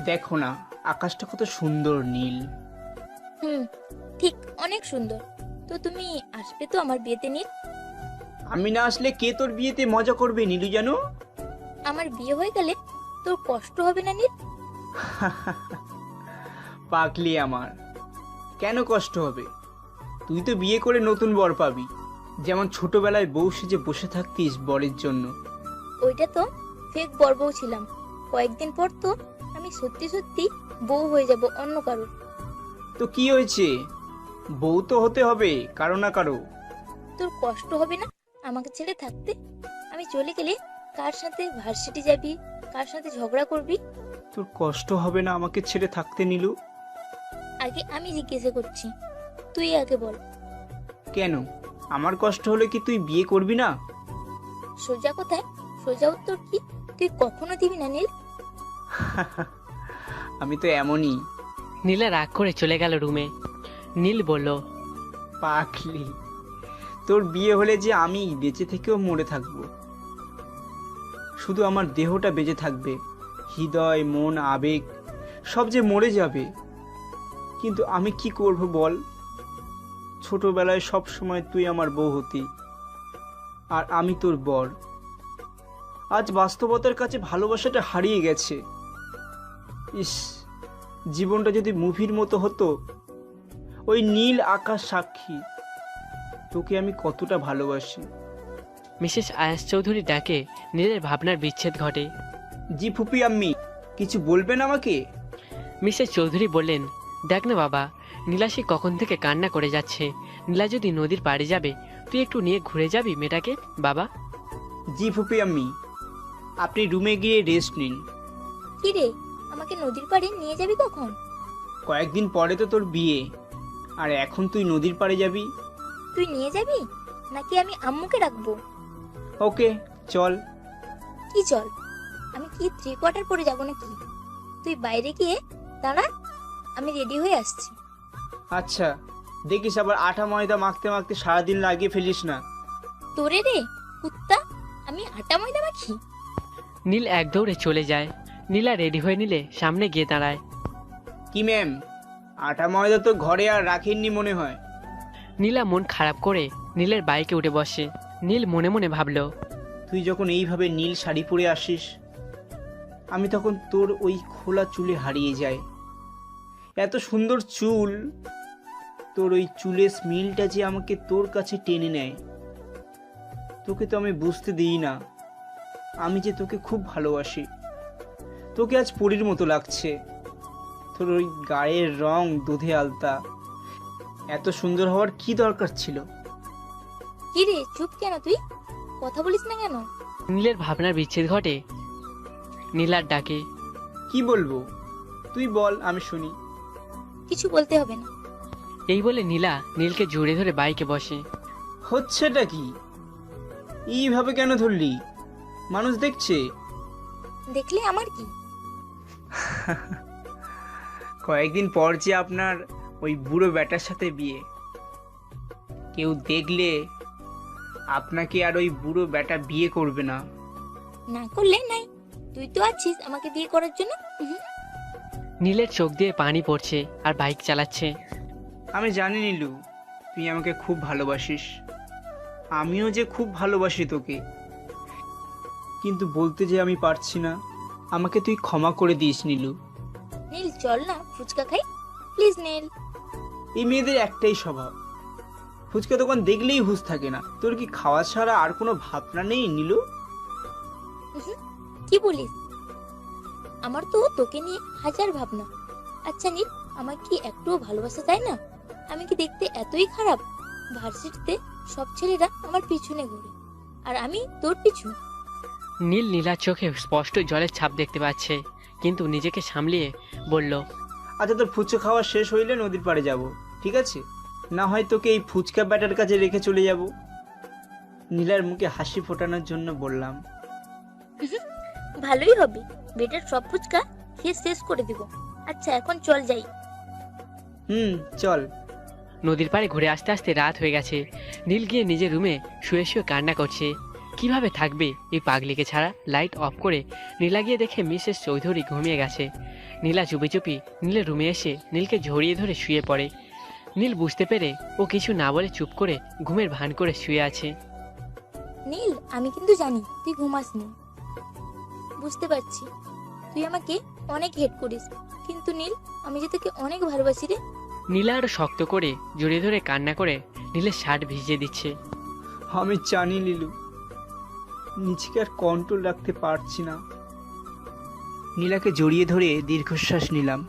দেখো না, আকাশটা কত সুন্দর নীল। হুম, ঠিক, অনেক সুন্দর। তো তুমি আসবে তো আমার বিয়েতে নীল? আমি না আসলে কে তোর বিয়েতে মজা করবে নীলু জানো? আমার বিয়ে হয়ে গেলে তোর কষ্ট হবে না নীল? পাগলি আমার, কেন কষ্ট হবে? তুই তো বিয়ে করে নতুন বর পাবি, যেমন ছোটবেলায় বউ সেজে বসে থাকতিস বরের জন্য। ওইটা তো ফেক বর বউ ছিলাম। কয়েকদিন পর তো আমি সত্যি সত্যি বউ হয়ে যাব অন্য কারোর। তো কি হয়েছে, বউ তো হতে হবে কারো না কারো। তোর কষ্ট হবে না আমাকে ছেড়ে থাকতে? আমি চলে গেলে কার সাথে ভার্সিটি যাবি, কার সাথে ঝগড়া করবি? তোর কষ্ট হবে না আমাকে ছেড়ে থাকতে নীলু? আগে আমি জিজ্ঞাসা করছি, তুই আগে বল। কেন, আমার কষ্ট হলে কি তুই বিয়ে করবি না? সোজা কথায় সোজা উত্তর কি তুই কখনো দিবি না নীল? আমি তো এমনই। নীলা রাগ করে চলে গেল রুমে। নীল বলল, পাগলি, তোর বিয়ে হলে যে আমি বেঁচে থেকেও মরে থাকবো। শুধু আমার দেহটা বেঁচে থাকবে, হৃদয় মন আবেগ সব যে মরে যাবে। কিন্তু আমি কি করব বল? ছোটবেলায় সব সময় তুই আমার বউ হতি, আর আমি তোর বর। আজ বাস্তবতার কাছে ভালোবাসাটা হারিয়ে গেছে। ইস, জীবনটা যদি মুভির মতো হতো, ওই নীল আকাশ সাক্ষী তোকে আমি কতটা ভালোবাসি। মিসেস আয়াস চৌধুরী ডাকে নীলের ভাবনার বিচ্ছেদ ঘটে। জি ফুপি আম্মি, কিছু বলবেন আমাকে? মিসেস চৌধুরী বললেন, দেখ না বাবা, নীলা সে কখন থেকে কান্না করে যাচ্ছে। নীলা যদি নদীর পাড়ে যাবে, তুই একটু নিয়ে ঘুরে যাবি মেয়েটাকে বাবা। জি ফুপি আম্মি, আপনি রুমে গিয়ে রেস্ট নিন। কি রে, আমাকে নদীর পাড়ে নিয়ে যাবি কখন? কয়েকদিন পরে তো তোর বিয়ে, আর এখন তুই নদীর পাড়ে যাবি? তুই নিয়ে যাবি নাকি আমি আম্মুকে রাখবো? ওকে, চল। কি চল? আমি কি 3 কোয়ার্টার পরে যাবো নাকি? তুই বাইরে গিয়ে দাঁড়া, আমি রেডি হয়ে আসছি। আচ্ছা, দেখিস আবার আটা ময়দা মাখতে মাখতে সারাদিন লাগিয়ে ফেলিস না। তোরে রে কুত্তা, আমি আটা ময়দা মাখি? নীল এক দৌড়ে চলে যায়। নীলা রেডি হয়ে নিলে সামনে গিয়ে দাঁড়ায়। কি ম্যাম, আটা ময়দা তো ঘরে আর রাখেননি মনে হয়। নীলা মন খারাপ করে নীলের বাইকে উঠে বসে। নীল মনে মনে ভাবল, তুই যখন এইভাবে নীল শাড়ি পরে আসিস, আমি তখন তোর ওই খোলা চুলে হারিয়ে যাই। এত সুন্দর চুল, তোর ওই চুলের স্মেলটা যে আমাকে তোর কাছে টেনে নেয়। তোকে তো আমি বুঝতে দিই না, আমি যে তোকে খুব ভালোবাসি। তোকে আজ পরীর মতো লাগছে। তোর ওই গায়ের রং দুধে আলতা, এত সুন্দর হওয়ার কি দরকার ছিল? কি রে, চুপ কেন তুই? কথা বলিস না কেন? নীলের ভাবনার বিচ্ছেদ ঘটে নীলার ডাকে। কি বলবো, তুই বল, আমি শুনি। কিছু বলতে হবে না। এই বলে নীলা নীলকে জড়িয়ে ধরে বাইকে বসে। হচ্ছেটা কি? এইভাবে কেন ধরলি? মানুষ দেখছে। দেখলে আমার কি? কয়েকদিন পর যে আপনার ওই বুড়ো ব্যাটার সাথে বিয়ে, কেউ দেখলে আপনাকে আর ওই বুড়ো ব্যাটা বিয়ে করবে না। না করলে নাই, তুই তো আছিস আমাকে বিয়ে করার জন্য। নীলের চোখ দিয়ে পানি পড়ছে আর বাইক চালাচ্ছে। আমি জানি নীলু, তুই আমাকে খুব ভালোবাসিস। আমিও যে খুব ভালোবাসি তোকে, কিন্তু বলতে যে আমি পারছি না। আমাকে তুই ক্ষমা করে দিস নীলু। নীল চল না ফুচকা খাই, প্লিজ নীল। এই মেয়েদের একটাই স্বভাব, ফুচকা দোকান দেখলেই হুঁশ থাকে না। তোর কি খাওয়া ছাড়া আর কোনো ভাবনা নেই নীলু? কি বলিস? আমার তো তোকে নিয়ে হাজার ভাবনা। আচ্ছা নীল, আমার কি একটুও ভালোবাসা যায় না? আমি কি দেখতে এতই খারাপ? ভার্সিটিতে সব ছেলেরা আমার পিছনে ঘুরে, আর আমি তোর পিছু। নীল নীলার চোখে স্পষ্ট জলের ছাপ দেখতে পাচ্ছে, কিন্তু নিজেকে সামলিয়ে বলল, আচ্ছা, তোর ফুচকা খাওয়া শেষ হইলে নদীর পাড়ে যাব, ঠিক আছে? না হয় তোকে এই ফুচকা ব্যাটার কাছে রেখে চলে যাব। নীলার মুখে হাসি ফোটানোর জন্য বললাম। ভালোই হবে, বেটার সব ফুচকা খেয়ে শেষ করে দিব। আচ্ছা এখন চল যাই। চল। নদীর পাড়ে ঘুরে আসতে আসতে রাত হয়ে গেছে। নীল গিয়ে নিজের রুমে শুয়ে শুয়ে কান্না করছে। কিভাবে থাকবে এই পাগলিকে ছাড়া? লাইট অফ করে নীলা গিয়ে দেখে মিসেস চৌধুরী ঘুমিয়ে গেছে। নীলা চুপি চুপি নীলের রুমে এসে নীলকে জড়িয়ে ধরে শুয়ে পড়ে। নীল বুঝতে পেরে ও কিছু না বলে চুপ করে ঘুমের ভান করে শুয়ে আছে। নীল, আমি কিন্তু জানি তুই ঘুমাসনি। বুঝতে পারছি তুই আমাকে অনেক হেট করিস, কিন্তু নীল, আমি যে তোকে অনেক ভালোবাসি রে। নীলা আরো শক্ত করে জড়িয়ে ধরে কান্না করে নীলের শার্ট ভিজিয়ে দিচ্ছে। আমি জানি নীলু, নিজেকে আর কন্ট্রোল রাখতে পারছি না। নীলাকে জড়িয়ে ধরে দীর্ঘশ্বাস নিলাম।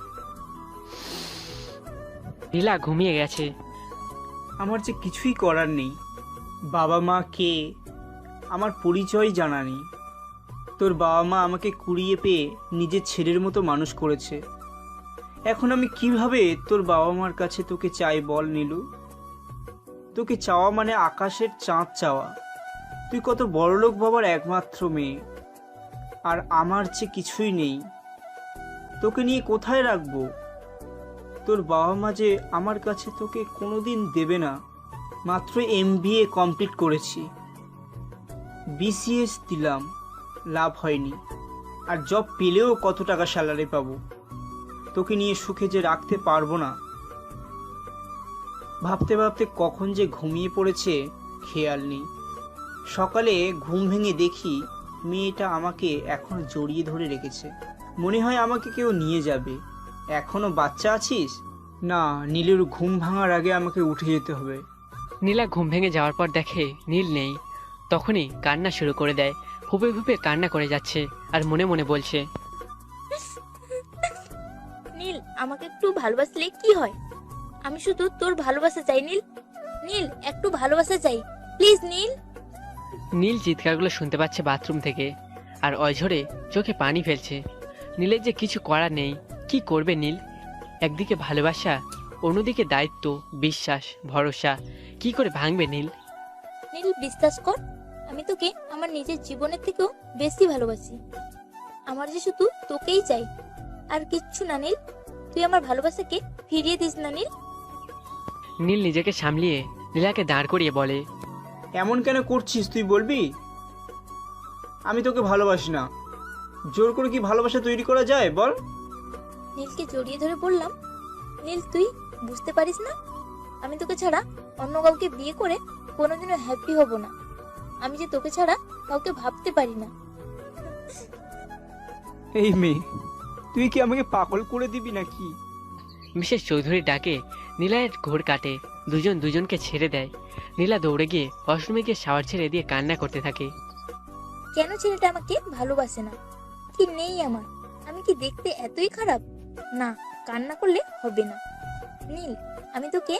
নীলা ঘুমিয়ে গেছে। আমার যে কিছুই করার নেই। বাবা মা কে, আমার পরিচয় জানা নেই। তোর বাবা মা আমাকে কুড়িয়ে পেয়ে নিজের ছেলের মতো মানুষ করেছে। এখন আমি কিভাবে তোর বাবা মার কাছে তোকে চাই বল নীলু? তোকে চাওয়া মানে আকাশের চাঁদ চাওয়া। তুই কত বড়লোক বাবার একমাত্র মেয়ে, আর আমার যে কিছুই নেই। তোকে নিয়ে কোথায় রাখবো? তোর বাবা মা যে আমার কাছে তোকে কোনোদিন দেবে না। মাত্র MBA কমপ্লিট করেছি, BCS দিলাম, লাভ হয়নি। আর জব পেলেও কত টাকা স্যালারি পাবো? তোকে নিয়ে সুখে যে রাখতে পারবো না। ভাবতে ভাবতে কখন যে ঘুমিয়ে পড়েছে খেয়াল নেই। সকালে ঘুম ভেঙে দেখি মেয়েটা আমাকে এখনো জড়িয়ে ধরে রেখেছে। মনে হয় আমাকে কেউ নিয়ে যাবে। এখনো বাচ্চা আছিস? না, নীলের ঘুম ভাঙার আগে আমাকে উঠে যেতে হবে। নীলা ঘুম ভেঙে যাওয়ার পর দেখে নীল নেই। তখনই কান্না শুরু করে দেয়। ফুপে ফুপে কান্না করে যাচ্ছে আর মনে মনে বলছে, নীল, আমাকে একটু ভালোবাসলে কি হয়? আমি শুধু তোর ভালোবাসা চাই নীল। নীল, একটু ভালোবাসা চাই, প্লিজ নীল। নীল চিৎকারগুলো শুনতে পাচ্ছে বাথরুম থেকে আর অঝরে চোখে পানি ফেলছে। নীলের যে কিছু করার নেই। কি করবে নীল? একদিকে ভালোবাসা, অন্যদিকে দায়িত্ব, বিশ্বাস, ভরসা। কি করে ভাঙবে নীল? নীল, বিশ্বাস কর, আমি তোকে আমার নিজের জীবনের থেকেও বেশি ভালোবাসি। আমার যে শুধু তোকেই চাই, আর কিচ্ছু না নীল। তুই আমার ভালোবাসাকে ফিরিয়ে দিস না নীল। নীল নিজেকে সামলিয়ে নীলাকে দাঁড় করিয়ে বলে, এমন কেন করছিস তুই বলবি? আমি তোকে ভালোবাসি না। জোর করে কি ভালোবাসা তৈরি করা যায় বল? নীলকে জড়িয়ে ধরে বললাম, নীল, তুই বুঝতে পারিস না? আমি তোকে ছাড়া অন্য কাউকে বিয়ে করে কোনোদিনও হ্যাপি হব না। আমি যে তোকে ছাড়া কাউকে ভাবতে পারি না। এই মেয়ে, তুই কি আমাকে পাগল করে দিবি নাকি? মিসেস চৌধুরী ডাকে নীলায়ের ঘোর কাটে। দুজন দুজনকে ছেড়ে দেয়। নীলা দৌড়ে গিয়ে ওয়াশরুমে গিয়ে শাওয়ার ছেড়ে দিয়ে কান্না করতে থাকে। কেন ছেলেটা আমাকে ভালোবাসে না? কি নেই আমার? আমি কি দেখতে এতই খারাপ? না, কান্না করলে হবে না। নীল, আমি তোকে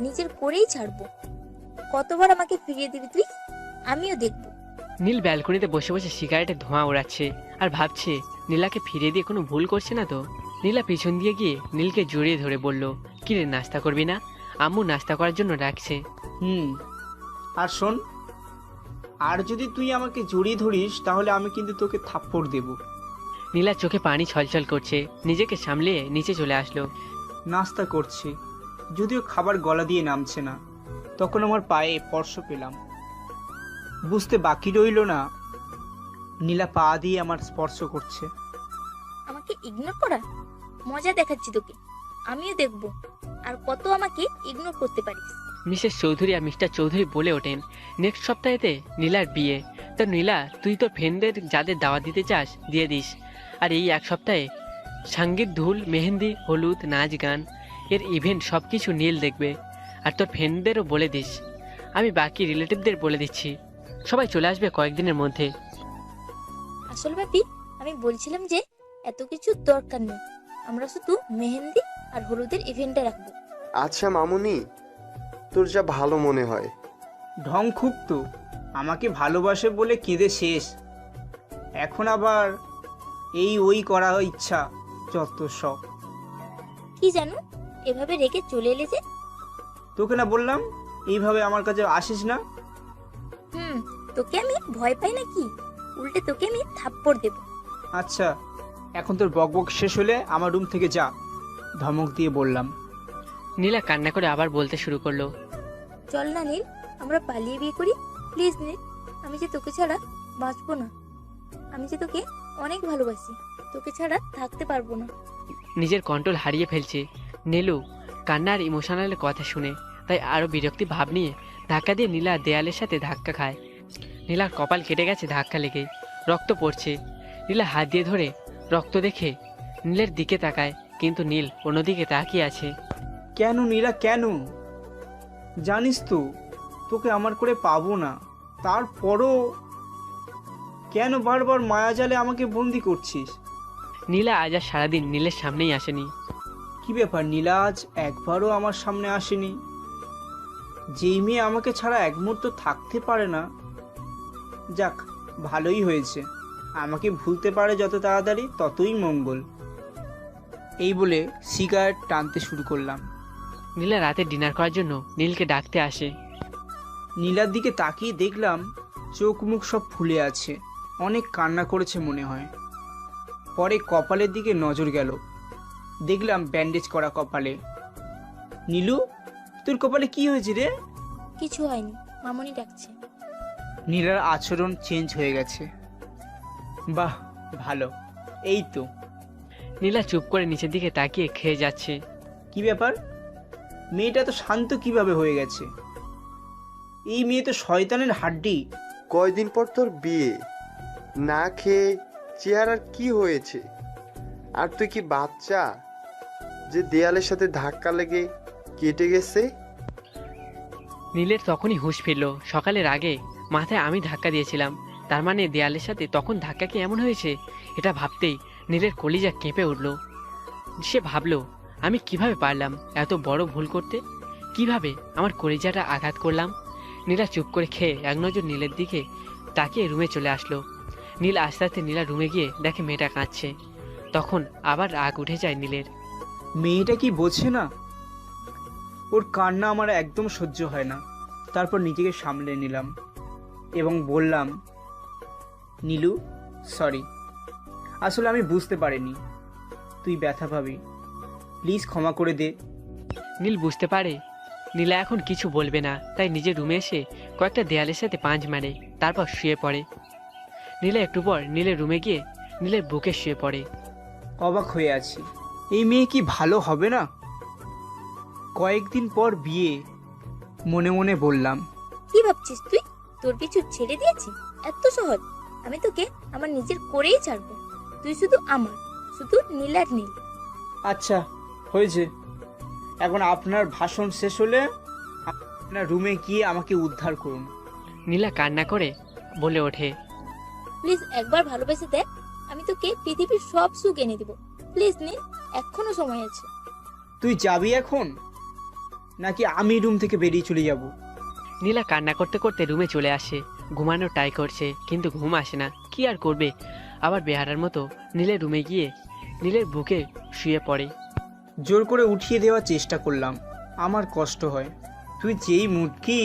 নিজের করেই ছাড়বো। কতবার আমাকে ফিরিয়ে দিবি তুই? আমিও দেখবো। নীল ব্যালকনিতে বসে বসে সিগারেটের ধোঁয়া ওড়াচ্ছে আর ভাবছে নীলাকে ফিরিয়ে দিয়ে কোনো ভুল করছে না তো। নীলা পিছন দিয়ে গিয়ে নীলকে জড়িয়ে ধরে বলল, কিরে, নাস্তা করবি না? আম্মু নাস্তা করার জন্য ডাকছে। আর শোন, আর যদি তুই আমাকে জড়িয়ে ধরিস তাহলে আমি কিন্তু তোকে থাপ্পড় দেব। নীলার চোখে পানি ছলছল করছে। নিজেকে সামলিয়ে নিচে চলে আসলো। নাস্তা করছি, যদিও খাবার গলা দিয়ে নামছে না। তখন আমার পায়ে স্পর্শ পেলাম। বুঝতে বাকি রইল না, নীলা পা দিয়ে আমার স্পর্শ করছে। আমাকে ইগনোর করা? মজা দেখাচ্ছি তোকে, আমিও দেখবো আর কত আমাকে ইগনোর করতে পারিস। মিসেস চৌধুরী আর মিস্টার চৌধুরী বলে ওঠেন, নেক্সট সপ্তাহেতে নীলার বিয়ে। তো নীলা, তুই তোর ফ্রেন্ডদের যাদের দাওয়াত দিতে চাস দিয়ে দিস। আর এই এক সপ্তাহে সঙ্গীত, ধুল, মেহেন্দি, হলুদ, নাচ, গান এর ইভেন্ট সব কিছু নীল দেখবে। আর তোর ফ্রেন্ডদেরও বলে দিস। আমি বাকি রিলেটিভদের বলে দিচ্ছি, সবাই চলে আসবে কয়েকদিনের মধ্যে। আসল ব্যাপারই আমি বলছিলাম যে এত কিছু দরকার নেই, আমরা শুধু মেহেন্দি আর হলুদের ইভেন্টটা রাখবো। আচ্ছা মামুনি, তোর যা ভালো মনে হয়। ঢং খুব তো, আমাকে ভালোবাসে বলে কেঁদে শেষ, এখন আবার এই ওই করা ইচ্ছা, যত সব। কি জানো, এভাবে রেখে চলে এলে যে? তোকে না বললাম এইভাবে আমার কাছে আসিস না? তোকে আমি ভয় পাই নাকি? উল্টে তোকে আমি থাপ্পড় দেব। আচ্ছা, এখন তোর বকবক শেষ হলে আমার রুম থেকে যা, ধমক দিয়ে বললাম। নীলা কান্না করে আবার বলতে শুরু করলো, চল না নীল, আমরা পালিয়ে বিয়ে করি। প্লিজ নীল, আমি যে তোকে ছাড়া বাঁচবো না। আমি যে তোকে অনেক ভালোবাসি, তোকে ছাড়া থাকতে পারবো না। নিজের কন্ট্রোল হারিয়ে ফেলছে নীলু কান্নার ইমোশনাল কথা শুনে, তাই আরো বিরক্তি ভাব নিয়ে ধাক্কা দিয়ে নীলা দেয়ালের সাথে ধাক্কা খায়। নীলার কপাল কেটে গেছে ধাক্কা লেগে, রক্ত পড়ছে। নীলা হাত দিয়ে ধরে রক্ত দেখে নীলের দিকে তাকায়, কিন্তু নীল অন্যদিকে তাকিয়ে আছে। কেন নীলা, কেন? জানিস তো তোকে আমার করে পাবো না, তারপরও কেন বারবার মায়াজালে আমাকে বন্দি করছিস? নীলা আজ আর সারাদিন নীলের সামনেই আসেনি। কি ব্যাপার নীলা, আজ একবারও আমার সামনে আসেনি? যেই মেয়ে আমাকে ছাড়া এক মুহূর্ত থাকতে পারে না। যাক, ভালোই হয়েছে, আমাকে ভুলতে পারে যত তাড়াতাড়ি ততই মঙ্গল। এই বলে সিগারেট টানতে শুরু করলাম। নীলা রাতে ডিনার করার জন্য নীলকে ডাকতে আসে। নীলার দিকে তাকিয়ে দেখলাম চোখ মুখ সব ফুলে আছে, অনেক কান্না করেছে মনে হয়। পরে কপালের দিকে নজর গেল, দেখলাম ব্যান্ডেজ করা কপালে। নীলু, তোর কপালে কি হয়েছে রে? কিছু হয়নি, মামনি ডাকছে। নীলার আচরণ চেঞ্জ হয়ে গেছে। বাহ, ভালো। এই তো। নীলা চুপ করে নিচের দিকে তাকিয়ে খেয়ে যাচ্ছে। কি ব্যাপার, মেয়েটা তো শান্ত কিভাবে হয়ে গেছে? এই মেয়ে তো শয়তানের হাড্ডি। কয়দিন পর তোর বিয়ে, না খেয়ে চেহারার কি হয়েছে? আর তুই কি বাচ্চা যে দেয়ালের সাথে ধাক্কা লেগে কেটে গেছে? নীলের তখনই হুঁশ ফিরল। সকালের আগে মাথায় আমি ধাক্কা দিয়েছিলাম, তার মানে দেয়ালের সাথে তখন ধাক্কা কি এমন হয়েছে? এটা ভাবতেই নীলের কলিজা কেঁপে উঠল। সে ভাবল, আমি কিভাবে পারলাম এত বড় ভুল করতে? কিভাবে আমার কলিজাটা আঘাত করলাম? নীলা চুপ করে খেয়ে এক নজর নীলের দিকে তাকিয়ে রুমে চলে আসলো। নীল আস্তে আস্তে নীলা রুমে গিয়ে দেখে মেয়েটা কাঁদছে। তখন আবার রাগ উঠে যায় নীলের। মেয়েটা কি বোঝে না? ওর কান্না আমার একদম সহ্য হয় না। তারপর নিজেকে সামলে নিলাম এবং বললাম, নীলু, সরি, আসলে আমি বুঝতে পারিনি তুই ব্যথা পাবি, প্লিজ ক্ষমা করে দে। নীল বুঝতে পারে নীলা এখন কিছু বলবে না, তাই নিজের রুমে এসে কয়েকটা দেয়ালের সাথে পাঁচ মারে, তারপর শুয়ে পড়ে। নীলা একটু পর নীলের রুমে গিয়ে নীলের বুকে শুয়ে পড়ে। অবাক হয়ে আছি, এই মেয়ে কি ভালো হবে না? কয়েকদিন পর বিয়ে, মনে মনে বললাম। কি ভাবছিস তুই? তোর পিছু ছেড়ে দিয়েছি? এত সহজ? আমি তোকে আমার নিজের করেই ছাড়বো। তুই শুধু আমার, শুধু নীলার নীল। আচ্ছা, হয়েছে। এখন আপনার ভাষণ শেষ হলে আপনার রুমে গিয়ে আমাকে উদ্ধার করুন। নীলা কান্না করে বলে ওঠে, প্লিজ একবার ভালোবেসে দেখ, আমি তোকে পৃথিবীর সব সুখ এনে দিব। প্লিজ নীল, এখনো সময় আছে। তুই যাবি এখন, নাকি আমি রুম থেকে বেরিয়ে চলে যাব? নীলা কান্না করতে করতে রুমে চলে আসে। ঘুমানোর ট্রাই করছে, কিন্তু ঘুম আসে না। কি আর করবে, আবার বেহারার মতো নীলের রুমে গিয়ে নীলের বুকে শুয়ে পড়ে। জোর করে উঠিয়ে দেওয়ার চেষ্টা করলাম, আমার কষ্ট হয়। তুই যেই মুটকি,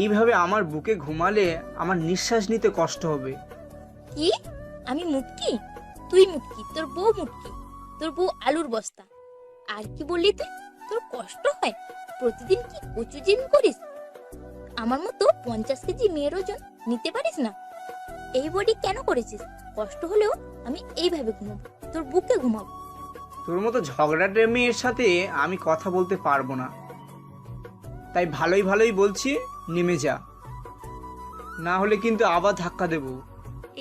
এইভাবে আমার বুকে ঘুমালে আমার নিঃশ্বাস নিতে কষ্ট হবে। কি? আমি মুটকি? তুই মুটকি, তোর বউ মুটকি, তোর বউ আলুর বস্তা। আর কি বললি তুই? তোর কষ্ট হয়? প্রতিদিন কি উঁচু জিম করিস? আমার মতো 50 কেজি মেয়ের ওজন নিতে পারিস না? এই বডি কেন করেছিস? কষ্ট হলেও আমি এইভাবে ঘুমাবো, তোর বুকে ঘুমাবো। তোর মতো ঝগড়াটে মেয়ের সাথে আমি কথা বলতে পারবো না, তাই ভালোই ভালোই বলছি, নেমে যা, না হলে কিন্তু আবার ধাক্কা দেবো।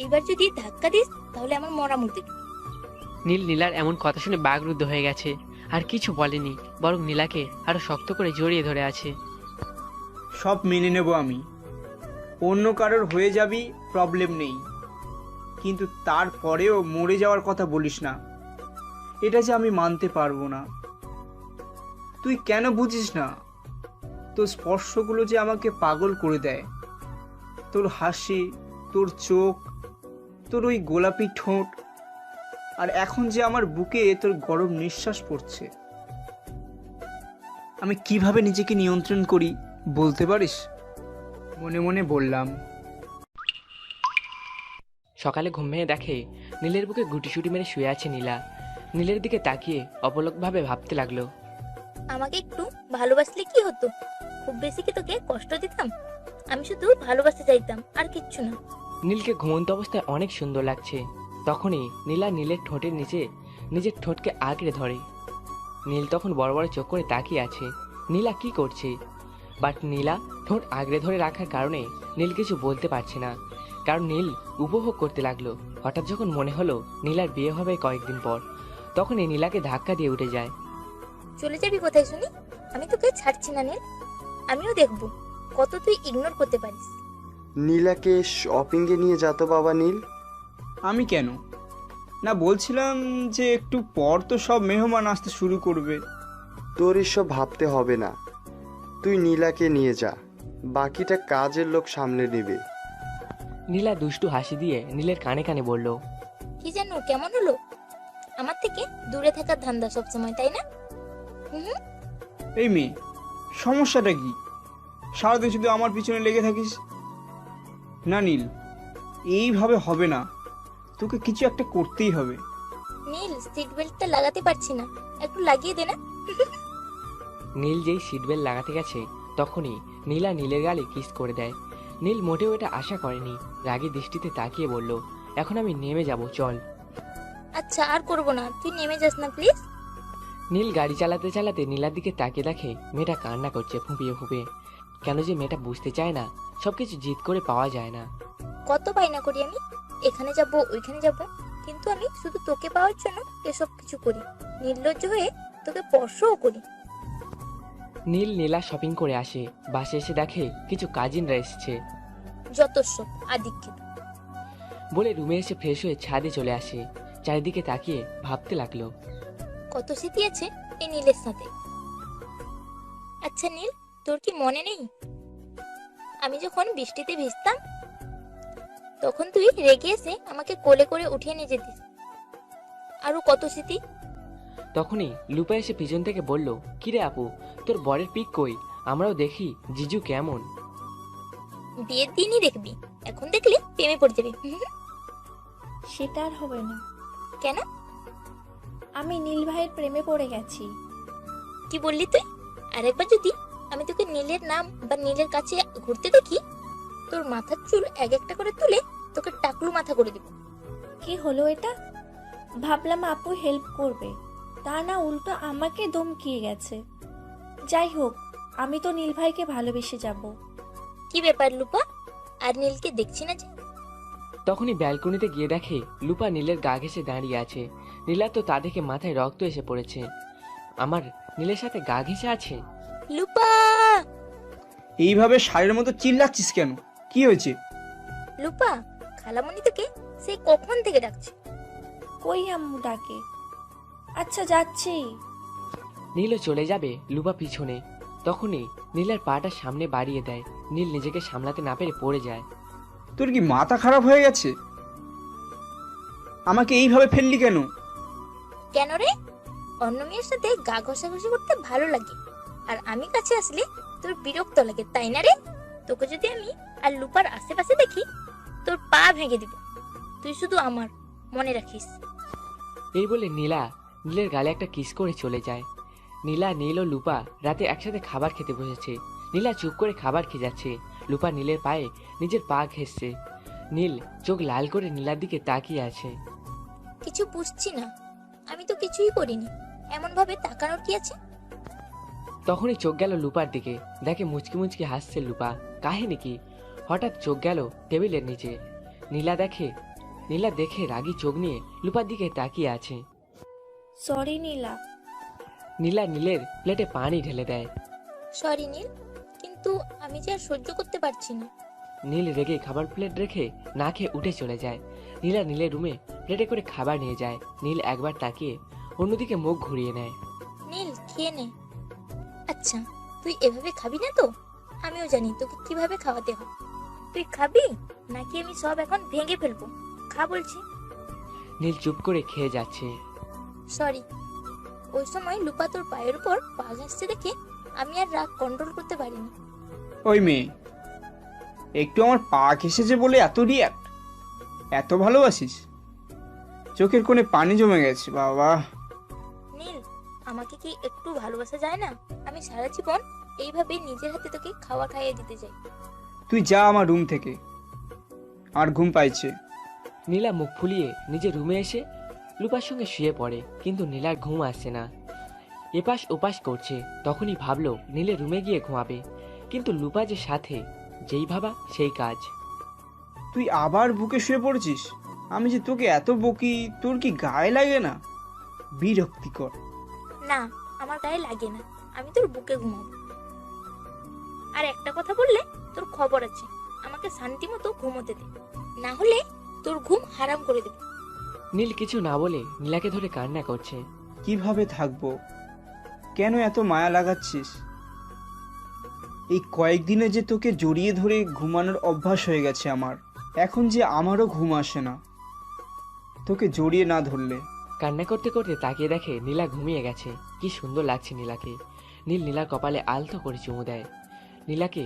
এইবার যদি ধাক্কা দিস তাহলে আমার মরা মুখ দেখবি। নীল নীলার এমন কথা শুনে বাকরুদ্ধ হয়ে গেছে, আর কিছু বলেনি, বরং নীলাকে আরো শক্ত করে জড়িয়ে ধরে আছে। সব মেনে নেব আমি, অন্য কারোর হয়ে যাবি, প্রবলেম নেই, কিন্তু তারপরেও মরে যাওয়ার কথা বলিস না, এটা যে আমি মানতে পারবো না। তুই কেন বুঝিস না? তোর স্পর্শগুলো যে আমাকে পাগল করে দেয়। তোর হাসি, তোর চোখ, তোর ওই গোলাপি ঠোঁট, আর এখন যে আমার বুকে তোর গরম নিঃশ্বাস পড়ছে। আমি কিভাবে নিজেকে নিয়ন্ত্রণ করি বলতে পারিস? মনে মনে বললাম। সকালে ঘুম ভেঙে দেখে নীলের বুকে গুটিসুটি মেরে শুয়ে আছে নীলা। নীলের দিকে তাকিয়ে অপলকভাবে ভাবতে লাগলো, আমাকে একটু ভালোবাসলে কি হতো? খুব বেশি কি তোকে কষ্ট দিতাম? আমি শুধু ভালোবাসতে চাইতাম, আর কিচ্ছু না। নীলকে ঘুমন্ত অবস্থায় অনেক সুন্দর লাগছে। তখনই নীলা নীলের ঠোঁটের নিচে নিজের ঠোঁটকে আঁকড়ে ধরে। নীল তখন বড় বড় চোখ করে তাকিয়ে আছে নীলা কি করছে, বাট নীলা ঠোঁট আঁকড়ে ধরে রাখার কারণে নীল কিছু বলতে পারছে না, কারণ নীল উপভোগ করতে লাগলো। হঠাৎ যখন মনে হলো নীলার বিয়ে হবে কয়েকদিন পর, তখনই নীলাকে ধাক্কা দিয়ে উঠে যায়। চলে যাবি কোথায় শুনি? আমি তোকে ছাড়ছি না নীল, আমিও দেখবো কত তুই ইগনোর করতে পারিস। নীলাকে শপিংয়ে নিয়ে যেত বাবা নীল। আমি কেন না, বলছিলাম যে একটু পর তো সব মেহমান আসতে শুরু করবে। তোর এসব ভাবতে হবে না, তুই নীলাকে নিয়ে যা, বাকিটা কাজের লোক সামলে নেবে। নীলা দুষ্টু হাসি দিয়ে নীলের কানে কানে বলল, কি জানো কেমন হলো? আমার থেকে দূরে থাকার ধান্দা সবসময়, তাই না? হুম। এই মেয়ে, সমস্যাটা কি? সারাদিন শুধু আমার পিছনে লেগে থাকিস। না নীল, এইভাবে হবে না, তোকে কিছু একটা করতেই হবে। নীল, সিট বেল্টটা লাগাতে পারছি না, একটু লাগিয়ে দে না। নীল যেই সিট বেল্ট লাগাতে গেছে তখনই নীলা নীলের গালে কিস করে দেয়। নীল মোটেও এটা আশা করেনি, রাগী দৃষ্টিতে তাকিয়ে বলল, এখন আমি নেমে যাব, চল। আচ্ছা, আর করবো না, তুই নেমে যাস না প্লিজ। নীল গাড়ি চালাতে চালাতে নীলার দিকে তাকিয়ে দেখে মেয়েটা কান্না করছে ফুঁপিয়ে ফুঁপিয়ে। কেন যে মেয়েটা বুঝতে চায় না, সবকিছু জিদ করে পাওয়া যায় না। কত বায়না করি আমি, এখানে যাব ওইখানে যাব, কিন্তু আমি শুধু তোকে পাওয়ার জন্য এসব কিছু করি, নির্লজ্জ হয়ে তোকে স্পর্শও করি। নীল নীলা শপিং করে আসে, বাসে এসে দেখে কিছু কাজিনরা এসেছে যত সব আদিক্ষিত। বলে রুমে এসে ফ্রেশ হয়ে ছাদে চলে আসে। চারিদিকে তাকিয়ে ভাবতে লাগলো, কত স্মৃতি আছে এই নীলের সাথে। আচ্ছা নীল, তোর কি মনে নেই আমি যখন বৃষ্টিতে ভিজতাম, তখন তুই রেগে এসে আমাকে কোলে করে উঠিয়ে নিয়ে যেতিস? আরো কত স্মৃতি। তখনই লুপা এসে পিছন থেকে বলল, কিরে আপু, তোর বরের পিক কই, আমরাও দেখি জিজু কেমন। বিয়ের দিনই দেখবি, এখন দেখলে প্রেমে পড়ে যাবি। সেটা আর হবে না। কেন? আমি নীল ভাইয়ের প্রেমে পড়ে গেছি। কি বললি তুই? আরেকবার যদি আমি তোকে নীলের নাম বা নীলের কাছে ঘুরতে দেখি, তোর মাথার চুল এক একটা করে তুলে তোকে টাকলু মাথা করে দিব। কি হলো এটা? ভাবলাম আপু হেল্প করবে, তা না উল্টো আমাকে ধমকিয়ে গেছে। যাই হোক, আমি তো নীল ভাইকে ভালোবেসে যাব। কি ব্যাপার লুপা, আর নীলকে দেখছি না যে? তখনই ব্যালকনিতে গিয়ে দেখে লুপা নীলের গা ঘেঁষে দাঁড়িয়ে আছে। নীলা তো তা দেখে মাথায় রক্ত এসে পড়েছে। আমার নীলের সাথে গা ঘেঁষে আছে। লুপা! এইভাবে ষাঁড়ের মতো চিল্লাচ্ছিস কেন? কি হয়েছে? লুপা, খালামণি তোকে সেই কখন থেকে ডাকছে। কই আম্মু ডাকে। আচ্ছা যাচ্ছি। নীলও চলে যাবে লুপা পিছনে। তখনই নীলের পাটা সামনে বাড়িয়ে দেয়। নীল নিজেকে সামলাতে না পেরে পড়ে যায়। তোর কি মাথা খারাপ হয়ে গেছে? আমাকে এইভাবে ফেললি কেন? কেন রে? অন্য মেয়ের সাথে গা ঘষাঘষি করতে ভালো লাগে, আর আমি কাছে আসলে তোর বিরক্ত লাগে, তাই না রে? তোকে যদি আমি আর লুপার আশেপাশে দেখি, তোর পা ভেঙে দিব। তুই শুধু আমার, মনে রাখিস। এই বলে নীলের গালে একটা কিস করে চলে যায়। নীল ও লুপা রাতে একসাথে খাবার খেতে বসেছে। নীলা চুপ করে খাবার খেয়ে যাচ্ছে। লুপা নীলের পায়ে নিজের পা ঘেঁষছে। নীল চোখ লাল করে নীলার দিকে তাকিয়ে আছে। কিছু বুঝছি না, আমি তো কিছুই করিনি, এমন ভাবে তাকানোর কি আছে? তখনই চোখ গেল লুপার দিকে, দেখে মুচকি মুচকি হাসছে লুপা। কাহিনী কি? হঠাৎ চোখ গেল টেবিলের নিচে। নীলা দেখে রাগী চোখ নিয়ে লুপার দিকে তাকিয়ে আছে। সরি নীলা। নীলা নীলের প্লেটে পানি ঢেলে দেয়। সরি নীল, কিন্তু আমি যে আর সহ্য করতে পারছি না। নীল রেগে খাবার প্লেট রেখে না খেয়ে উঠে চলে যায়। নীলা নীলের রুমে প্লেটে করে খাবার নিয়ে যায়। নীল একবার তাকিয়ে অন্যদিকে মুখ ঘুরিয়ে নেয়। নীল, খেয়ে নে। আচ্ছা, তুই এভাবে খাবি না তো? আমিও জানি তোকে কিভাবে খাওয়াতে হয়। তুই খাবি নাকি আমি সব এখন ভেঙে ফেলবো? খা বলছি। নীল চুপ করে খেয়ে যাচ্ছে। সরি, ওই সময় লুপা তোর পায়ের উপর পা ঘাসছে দেখে আমি আর রাগ কন্ট্রোল করতে পারিনি। ওই মেয়ে, একটু আমার পা ঘেঁষেছে বলে এত রিয়াক্ট? এত ভালোবাসিস? চোখের কোণে পানি জমে গেছে বাবা। নীল, আমাকে কি একটু ভালোবাসা যায় না? আমি সারা জীবন এইভাবে নিজের হাতে তোকে খাওয়া খাইয়ে দিতে চাই। তুই যা আমার রুম থেকে, আর ঘুম পাইছে। নীলা মুখ ফুলিয়ে নিজের রুমে এসে লুপার সঙ্গে শুয়ে পড়ে, কিন্তু নীলার ঘুম আসছে না। এপাশ ওপাশ করছে। তখনই ভাবলো নীলের রুমে গিয়ে ঘুমাবে, কিন্তু লুপা যে সাথে, যেই ভাবা সেই কাজ। তুই আবার বুকে শুয়ে পড়েছিস? আমি যে তোকে এত বকি, তোর কি গায়ে লাগে না? বিরক্তিকর। না, আমার গায়ে লাগে না, আমি তোর বুকে ঘুমাবো। আর একটা কথা বললে তোর খবর আছে, আমাকে শান্তি মতো ঘুমোতে দে, না হলে তোর ঘুম হারাম করে দেব। নীল কিছু না বলে নীলাকে ধরে কান্না করছে। কিভাবে থাকবো? কেন এত মায়া লাগাচ্ছিস? এই কয়েকদিনে যে তোকে জড়িয়ে ধরে ঘুমানোর অভ্যাস হয়ে গেছে আমার, এখন যে আমারও ঘুম আসে না তোকে জড়িয়ে না ধরলে। কান্না করতে করতে তাকিয়ে দেখে নীলা ঘুমিয়ে গেছে। কি সুন্দর লাগছে নীলাকে। নীল নীলার কপালে আলতো করে চুমু দেয়, নীলাকে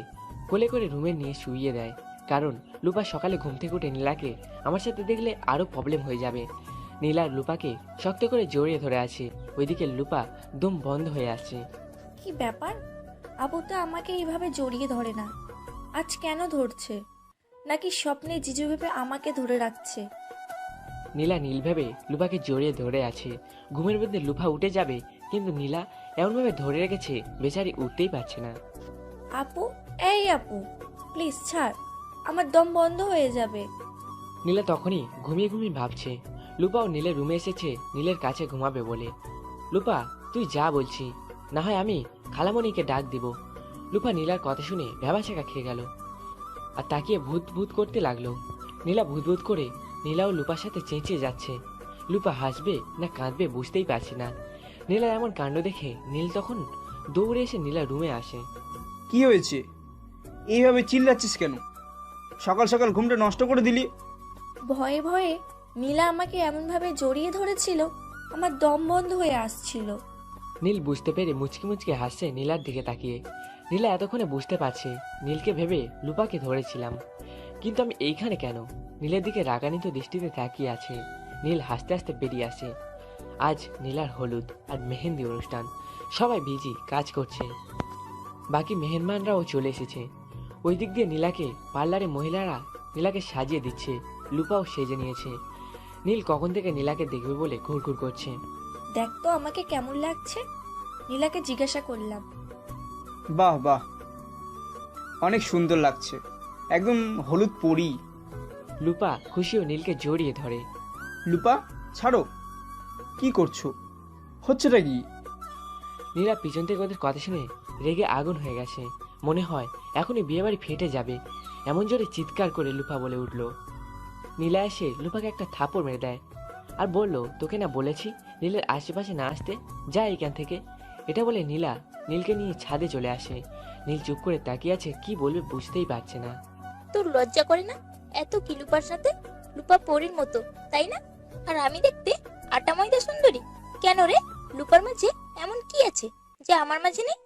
কোলে করে রুমে নিয়ে শুইয়ে দেয়। কারণ লুপা সকালে ঘুম থেকে উঠে নীলাকে আমার সাথে দেখলে আরও প্রবলেম হয়ে যাবে। নীলা লুপাকে শক্ত করে জড়িয়ে ধরে আছে, ওইদিকে লুপা দম বন্ধ হয়ে আসছে। কি ব্যাপার? আবু তো আমাকে এইভাবে জড়িয়ে ধরে না, আজ কেন ধরছে? নাকি স্বপ্নে জিজু ভেবে আমাকে ধরে রাখছে? নীলা নীল ভেবে লুপাকে জড়িয়ে ধরে আছে। ঘুমের মধ্যে লুপা উঠে যাবে, কিন্তু নীলা এমনভাবে ধরে রেখেছে বেচারি উঠতেই পারছে না। আপু, এই আপু, প্লিজ ছাড়, আমার দম বন্ধ হয়ে যাবে। নীলা তখনই ঘুমিয়ে ঘুমিয়ে ভাবছে লুপাও নীলের রুমে এসেছে নীলের কাছে ঘুমাবে বলে। লুপা, তুই যা বলছি, না হয় আমি খালামণিকে ডাক দিব। লুপা নীলার কথা শুনে ভ্যাবাচাকা খেয়ে গেল আর তাকিয়ে ভূত ভূত করতে লাগলো। নীলা ভূত ভূত করে নীলাও লুপার সাথে চেঁচিয়ে যাচ্ছে। লুপা হাসবে না কাঁদবে বুঝতেই পারছে না। নীলার এমন কাণ্ড দেখে নীল তখন দৌড়ে এসে নীলার রুমে আসে। কি হয়েছে? এইভাবে চিল্লাচ্ছিস কেন? সকাল সকাল ঘুমটা নষ্ট করে দিলি। ভয়ে ভয়ে নীলা আমাকে এমনভাবে জড়িয়ে ধরেছিল, আমার দম বন্ধ হয়ে আসছিল। নীল বুঝতে পেরে মুচকি মুচকি হাসছে নীলার দিকে তাকিয়ে। নীলা এতক্ষণে বুঝতে পারছে নীলকে ভেবে লুপাকে ধরেছিলাম, কিন্তু আমি এইখানে কেন? নীলের দিকে রাগান্বিত দৃষ্টিতে তাকিয়ে আছে। নীল হাসতে হাসতে বেরিয়ে আসে। আজ নীলার হলুদ আর মেহেন্দি অনুষ্ঠান, সবাই বিজি কাজ করছে। বাকি মেহমানরাও চলে এসেছে। ওই দিক দিয়ে নীলাকে পার্লারে মহিলারা নীলাকে সাজিয়ে দিচ্ছে, লুপাও সেজে নিয়েছে। নীল কখন থেকে নীলাকে দেখবে বলে ঘুরঘুর করছে। দেখ তো আমাকে কেমন লাগছে? নীলাকে জিজ্ঞাসা করলাম। বাহ বাহ, অনেক সুন্দর লাগছে, একদম হলুদ পরি। লুপা খুশিও নীলকে জড়িয়ে ধরে। লুপা, ছাড়ো, কি করছো? হচ্ছেটা কি? নীলা পিছন থেকে ওদের কথা শুনে রেগে আগুন হয়ে গেছে। মনে হয় এখনই বিয়েবাড়ি ফেটে যাবে, এমন জোরে চিৎকার করে লুপা বলে উঠল। নীলা এসে লুপাকে একটা থাপড় মেরে দেয় আর বলল, তোকে না বলেছি নীলের আশেপাশে না আসতে, যা এখান থেকে। এটা বলে নীলা নীলকে নিয়ে ছাদে চলে আসে। নীল চুপ করে তাকিয়ে আছে, কি বলবে বুঝতেই পারছে না। তোর লজ্জা করে না এত কি লুপার সাথে? লুপা পরীর মতো, তাই না? আর আমি দেখতে আটা ময়দা সুন্দরী। কেন রে, লুপার মাঝে এমন কি আছে যে আমার মাঝে নেই?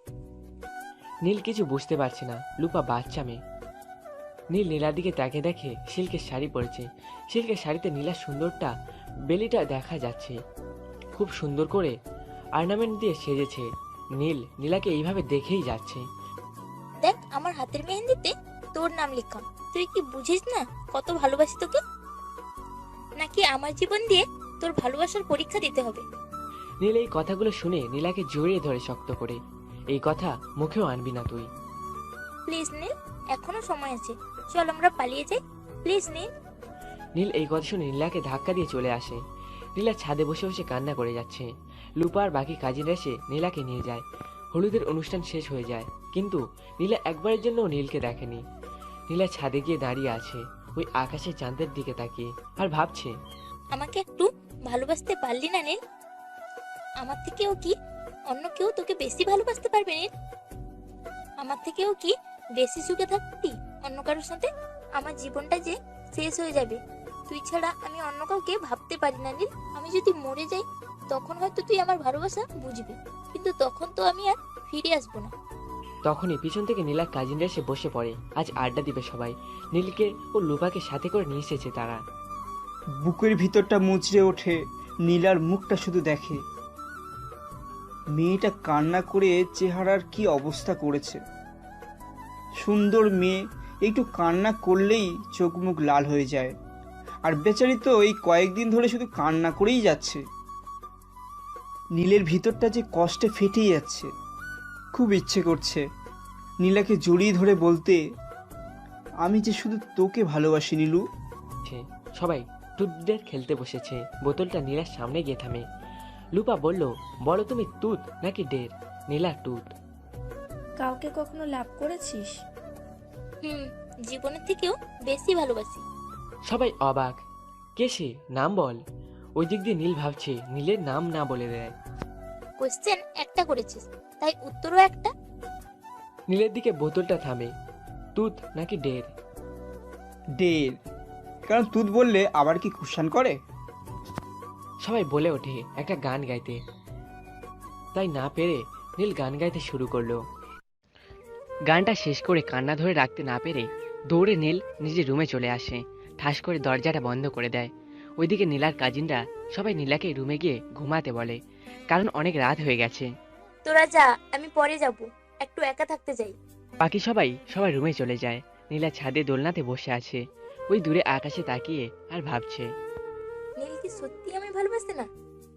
নীল কিছু বুঝতে পারছে না। লুপা বাচ্চা মেয়ে। নীল নীলার দিকে তাকিয়ে দেখে সিল্কের শাড়ি পরেছে। সিল্কের শাড়িতে নীলার সুন্দরটা বেলিটা দেখা যাচ্ছে। খুব সুন্দর করে অর্নামেন্ট দিয়ে সেজেছে। নীল নীলাকে এইভাবে দেখেই যাচ্ছে। দেখ, আমার হাতের মেহেন্দিতে তোর নাম লেখা। তুই কি বুঝিস না কত ভালোবাসি তোকে? নাকি আমার জীবন দিয়ে তোর ভালোবাসার পরীক্ষা দিতে হবে? নীল এই কথাগুলো শুনে নীলাকে জড়িয়ে ধরে শক্ত করে। এই কথা মুখেও আনবি না তুই। প্লিজ নীল, এখনো সময় আছে, চল আমরা পালিয়ে যাই, প্লিজ নীল। নীল এই কথা শুনে নীলাকে ধাক্কা দিয়ে চলে আসে। নীলা ছাদে বসে বসে কান্না করে যাচ্ছে। লুপা আর বাকি কাজিনরা এসে নীলাকে নিয়ে যায়। হলুদের অনুষ্ঠান শেষ হয়ে যায়, কিন্তু নীলা একবারের জন্য নীলকে দেখেনি। নীলা ছাদে গিয়ে দাঁড়িয়ে আছে, ওই আকাশের চাঁদের দিকে তাকিয়ে, আর ভাবছে, আমাকে একটু ভালোবাসতে পারলি না নীল? আমার থেকেও কি অন্য কেউ তোকে বেশি ভালোবাসতে পারবে নীল? আমার থেকেও কি বেশি সুখে থাকবি অন্য কারোর সাথে? আমার জীবনটা যে শেষ হয়ে যাবে, তুই ছাড়া আমি অন্য কাউকে ভাবতে পারি না নীল। আমি যদি মরে যাই তখন হয়তো তুই আমার ভালোবাসা বুঝবি, কিন্তু তখন তো আমি আর ফিরে আসবো না। তখনই পিছন থেকে নীলার কাজিনরা এসে বসে পড়ে। আজ আড্ডা দিবে সবাই। নীলকে ও লুপাকে সাথে করে নিয়ে এসেছে তারা। বুকের ভিতরটা মুচড়ে ওঠে, নীলার মুখটা শুধু দেখে। মেয়েটা কান্না করে চেহারার কি অবস্থা করেছে। সুন্দর মেয়ে একটু কান্না করলেই চোখ মুখ লাল হয়ে যায়, আর বেচারি তো এই কয়েকদিন ধরে শুধু কান্না করেই যাচ্ছে। নীলের ভিতরটা যে কষ্টে ফেটে যাচ্ছে। খুব ইচ্ছে করছে নীলাকে জড়িয়ে ধরে বলতে, আমি যে শুধু তোকে ভালোবাসি নীলু। সবাই তুতদের খেলতে বসেছে। বোতলটা নীলার সামনে গিয়ে থামে। লুপা বলল, বলো তুমি তুত নাকি ডের? নীলা তুত। কাউকে কখনো লাভ করেছিস? জীবনের থেকেও বেশি ভালোবাসি। সবাই অবাক। কে সে? নাম বল। ওই দিক দিয়ে নীল ভাবছে নীলের নাম না বলে দেয়। কোশ্চেন একটা করেছিস, তাই উত্তরও একটা। নীলের দিকে বোতলটা থামে। তুত নাকি ডের? ডের। কারণ তুত বললে আবার কি কুশান করে। সবাই বলে ওঠে একটা গান গাইতে। তাই না পেরে নীল গান গাইতে শুরু করলো। গানটা শেষ করে কান্না ধরে রাখতে না পেরে দৌড়ে নীল নিজের রুমে চলে আসে। ঠাস করে দরজাটা বন্ধ করে দেয়। ওইদিকে নীলার কাজিনরা সবাই নীলাকে রুমে গিয়ে ঘুমাতে বলে, কারণ অনেক রাত হয়ে গেছে। তোরা যা, আমি পরে যাব, একটু একা থাকতে চাই। বাকি সবাই রুমে চলে যায়। নীলা ছাদে দোলনাতে বসে আছে। ওই দূরে আকাশে তাকিয়ে আর ভাবছে, নীল কি সত্যি আমি ভালোবাসে না?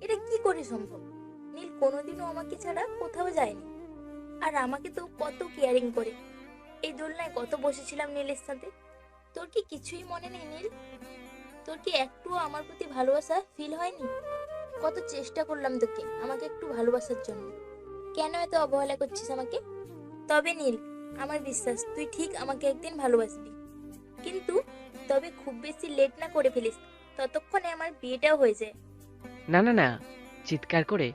এটা কি করে সম্ভব? নীল কোনোদিনও আমাকে ছাড়া কোথাও যায়নি, আর আমাকে তো কত কেয়ারিং করে। এই দোলনায় কত বসেছিলাম নীলের সাথে। তোর কি কিছুই মনে নেই নীল? তোর কি একটুও আমার প্রতি ভালোবাসা ফিল হয়নি? কত চেষ্টা করলাম তোকে আমাকে একটু ভালোবাসার জন্য, কেন এত অবহেলা করছিস আমাকে? তবে নীল, আমার বিশ্বাস তুই ঠিক আমাকে একদিন ভালোবাসবি, কিন্তু তবে খুব বেশি লেট না করে ফেলিস, ততক্ষণে আমার বিয়েটাও হয়ে যায়। না না না, চিৎকার করে,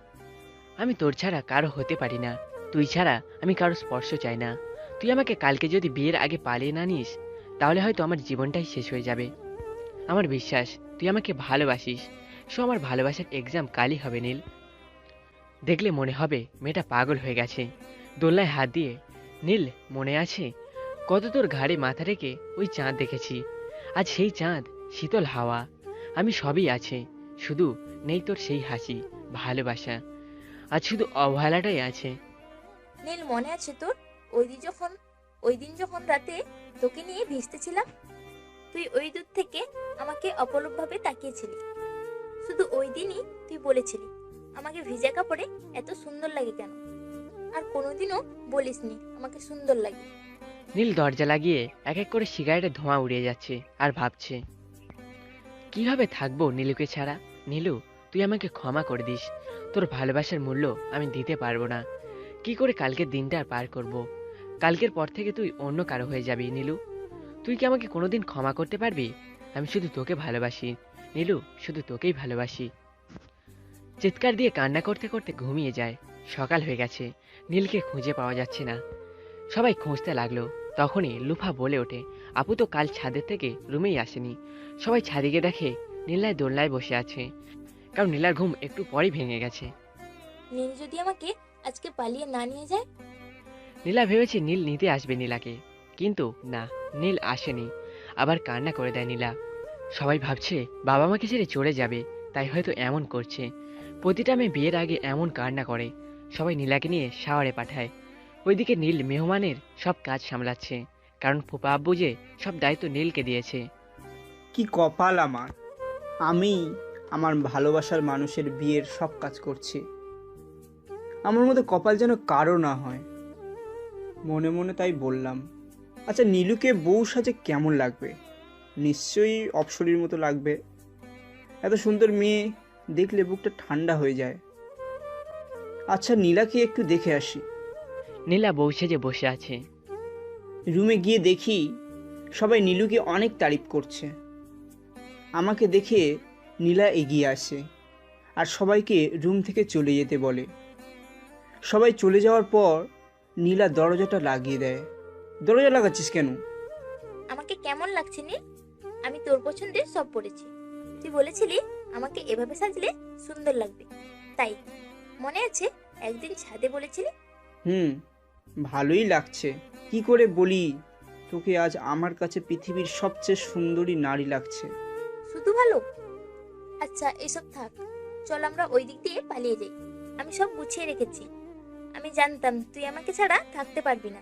আমি তোর ছাড়া কারো হতে পারি না। তুই ছাড়া আমি কারো স্পর্শ চাই না। তুই আমাকে কালকে যদি বিয়ের আগে পালিয়ে না নিস, তাহলে হয়তো আমার জীবনটাই শেষ হয়ে যাবে। আমার বিশ্বাস তুই আমাকে ভালোবাসিস। আমার ভালোবাসার এক্সাম কালই হবে নীল। দেখলে মনে হবে মেয়েটা পাগল হয়ে গেছে। দোলনায় হাত দিয়ে, নীল মনে আছে কত তোর ঘাড়ে মাথা রেখে ওই চাঁদ দেখেছি। আজ সেই চাঁদ, শীতল হাওয়া, আমি সবই আছে, শুধু নেই তোর সেই হাসি, ভালোবাসা। আজ শুধু অবহেলাটাই আছে। নীল মনে আছে তোর ওই দিন যখন রাতে তোকে নিয়ে ভিজতেছিলাম? তুই ওই দূর থেকে আমাকে অপলকভাবে তাকিয়েছিলি। শুধু ওই দিনই তুই বলেছিলি আমাকে ভিজা কাপড়ে এত সুন্দর লাগে কেন, আর কোনোদিনও বলিসনি আমাকে সুন্দর লাগে। নীল দরজা লাগিয়ে এক এক করে সিগারেটের ধোঁয়া উড়িয়ে যাচ্ছে আর ভাবছে, কিভাবে থাকবো নীলুকে ছাড়া। নীলু, তুই আমাকে ক্ষমা করে দিস। তোর ভালোবাসার মূল্য আমি দিতে পারবো না। কি করে কালকের দিনটা আর পার করব? কালকের পর থেকে তুই অন্য কারো হয়ে যাবি নীলু। তুই কি আমাকে কোনোদিন ক্ষমা করতে পারবি? আমি শুধু তোকে ভালোবাসি নীলু, শুধু তোকেই ভালোবাসি। চিৎকার দিয়ে কান্না করতে করতে ঘুমিয়ে যায়। সকাল হয়ে গেছে, নীলকে খুঁজে পাওয়া যাচ্ছে না। সবাই খুঁজতে লাগলো। তখনই লুফা বলে ওঠে, আপু তো কাল ছাদের থেকে রুমেই আসেনি। সবাই ছাদে গিয়ে দেখে নীলায় দোলনায় বসে আছে, কারণ নীলার ঘুম একটু পরই ভেঙে গেছে। নীল যদি আমাকে আজকে পালিয়ে না নিয়ে যায়? নীলা ভেবেছে নীল নিতে আসবে নীলাকে, কিন্তু না, নীল আসেনি। আবার কান্না করে দেয় নীলা। সবাই ভাবছে বাবা মাকে ছেড়ে চলে যাবে, তাই হয়তো এমন করছে। প্রতিটা মেয়ে বিয়ের আগে এমন কান্না করে। সবাই নীলাকে নিয়ে শাওয়ারে পাঠায়। ওইদিকে নীল মেহমানের সব কাজ সামলাচ্ছে, কারণ ফুপা আব্বু যে সব দায়িত্ব নীলকে দিয়েছে। কি কপাল আমার, আমি আমার ভালোবাসার মানুষের বিয়ের সব কাজ করছি। আমার মতো কপাল যেন কারো না হয়। মনে মনে তাই বললাম, আচ্ছা নীলুকে বউ সাজে কেমন লাগবে? নিশ্চয়ই অপ্সরীর মতো লাগবে। এত সুন্দর মেয়ে দেখলে বুকটা ঠান্ডা হয়ে যায়। আচ্ছা নীলাকে একটু দেখে আসি। নীলা বউ সেজে বসে আছে। রুমে গিয়ে দেখি সবাই নীলুকে অনেক তারিফ করছে। আমাকে দেখে নীলা এগিয়ে আসে আর সবাইকে রুম থেকে চলে যেতে বলে। সবাই চলে যাওয়ার পর নীলা দরজাটা লাগিয়ে দেয়। দরজা লাগাচ্ছিস কেন? আমাকে কেমন লাগছে নীল? আমি তোর পছন্দের সব পরেছি। তুই বলেছিলি আমাকে এভাবে সাজলে সুন্দর লাগবে, তাই মনে আছে একদিন ছাদে বলেছিলি? ভালোই লাগছে। কি করে বলি তোকে, আজ আমার কাছে পৃথিবীর সবচেয়ে সুন্দরী নারী লাগছে। শুধু ভালো? আচ্ছা এসব থাক, চল আমরা ওই দিক দিয়ে পালিয়ে যাই। আমি সব গুছিয়ে রেখেছি। আমি জানতাম তুই আমাকে ছাড়া থাকতে পারবি না।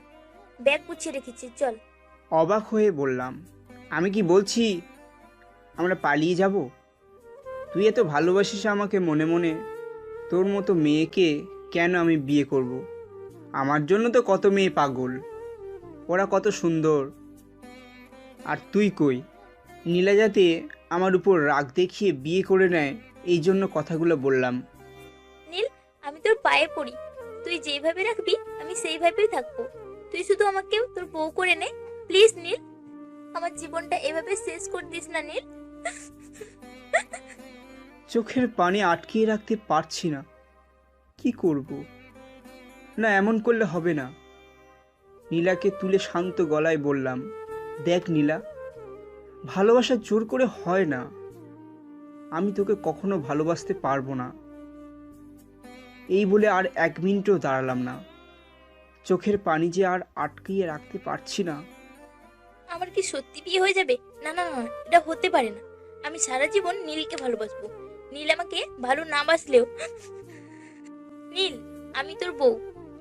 ব্যাগ গুছিয়ে রেখেছি, চল। অবাক হয়ে বললাম, আমি কি বলছি আমরা পালিয়ে যাব? তুই এত ভালোবাসিস আমাকে মনে মনে, তোর মতো মেয়েকে কেন আমি বিয়ে করব? আমার জন্য তো কত মেয়ে পাগল, ওরা কত সুন্দর। আর তুই কই? নীলা যাতে আমার উপর রাগ দেখিয়ে বিয়ে করে নেয়, এই জন্য কথাগুলো বললাম। নীল, আমি তোর পায়ে পড়ি, তুই যেভাবে রাখবি আমি সেইভাবেই থাকবো। তুই শুধু আমাকে তোর বউ করে নে প্লিজ নীল। আমার জীবনটা এভাবে শেষ করে দিস না নীল। চোখের পানি আটকিয়ে রাখতে পারছি না, কি করব? না, এমন করলে হবে না। নীলাকে তুলে শান্ত গলায় বললাম, দেখ নীলা, ভালোবাসা জোর করে হয় না। আমি তোকে কখনো ভালোবাসতে পারবো না। এই বলে আর 1 মিনিটও দাঁড়ালাম না। চোখের পানি যে আর আটকিয়ে রাখতে পারছি না। আমার কি সত্যি বিয়ে হয়ে যাবে? না না না, এটা হতে পারে না। আমি সারা জীবন নীলকে ভালোবাসবো, নীল আমাকে ভালো না বাসলেও। নীল, আমি তোর বউ।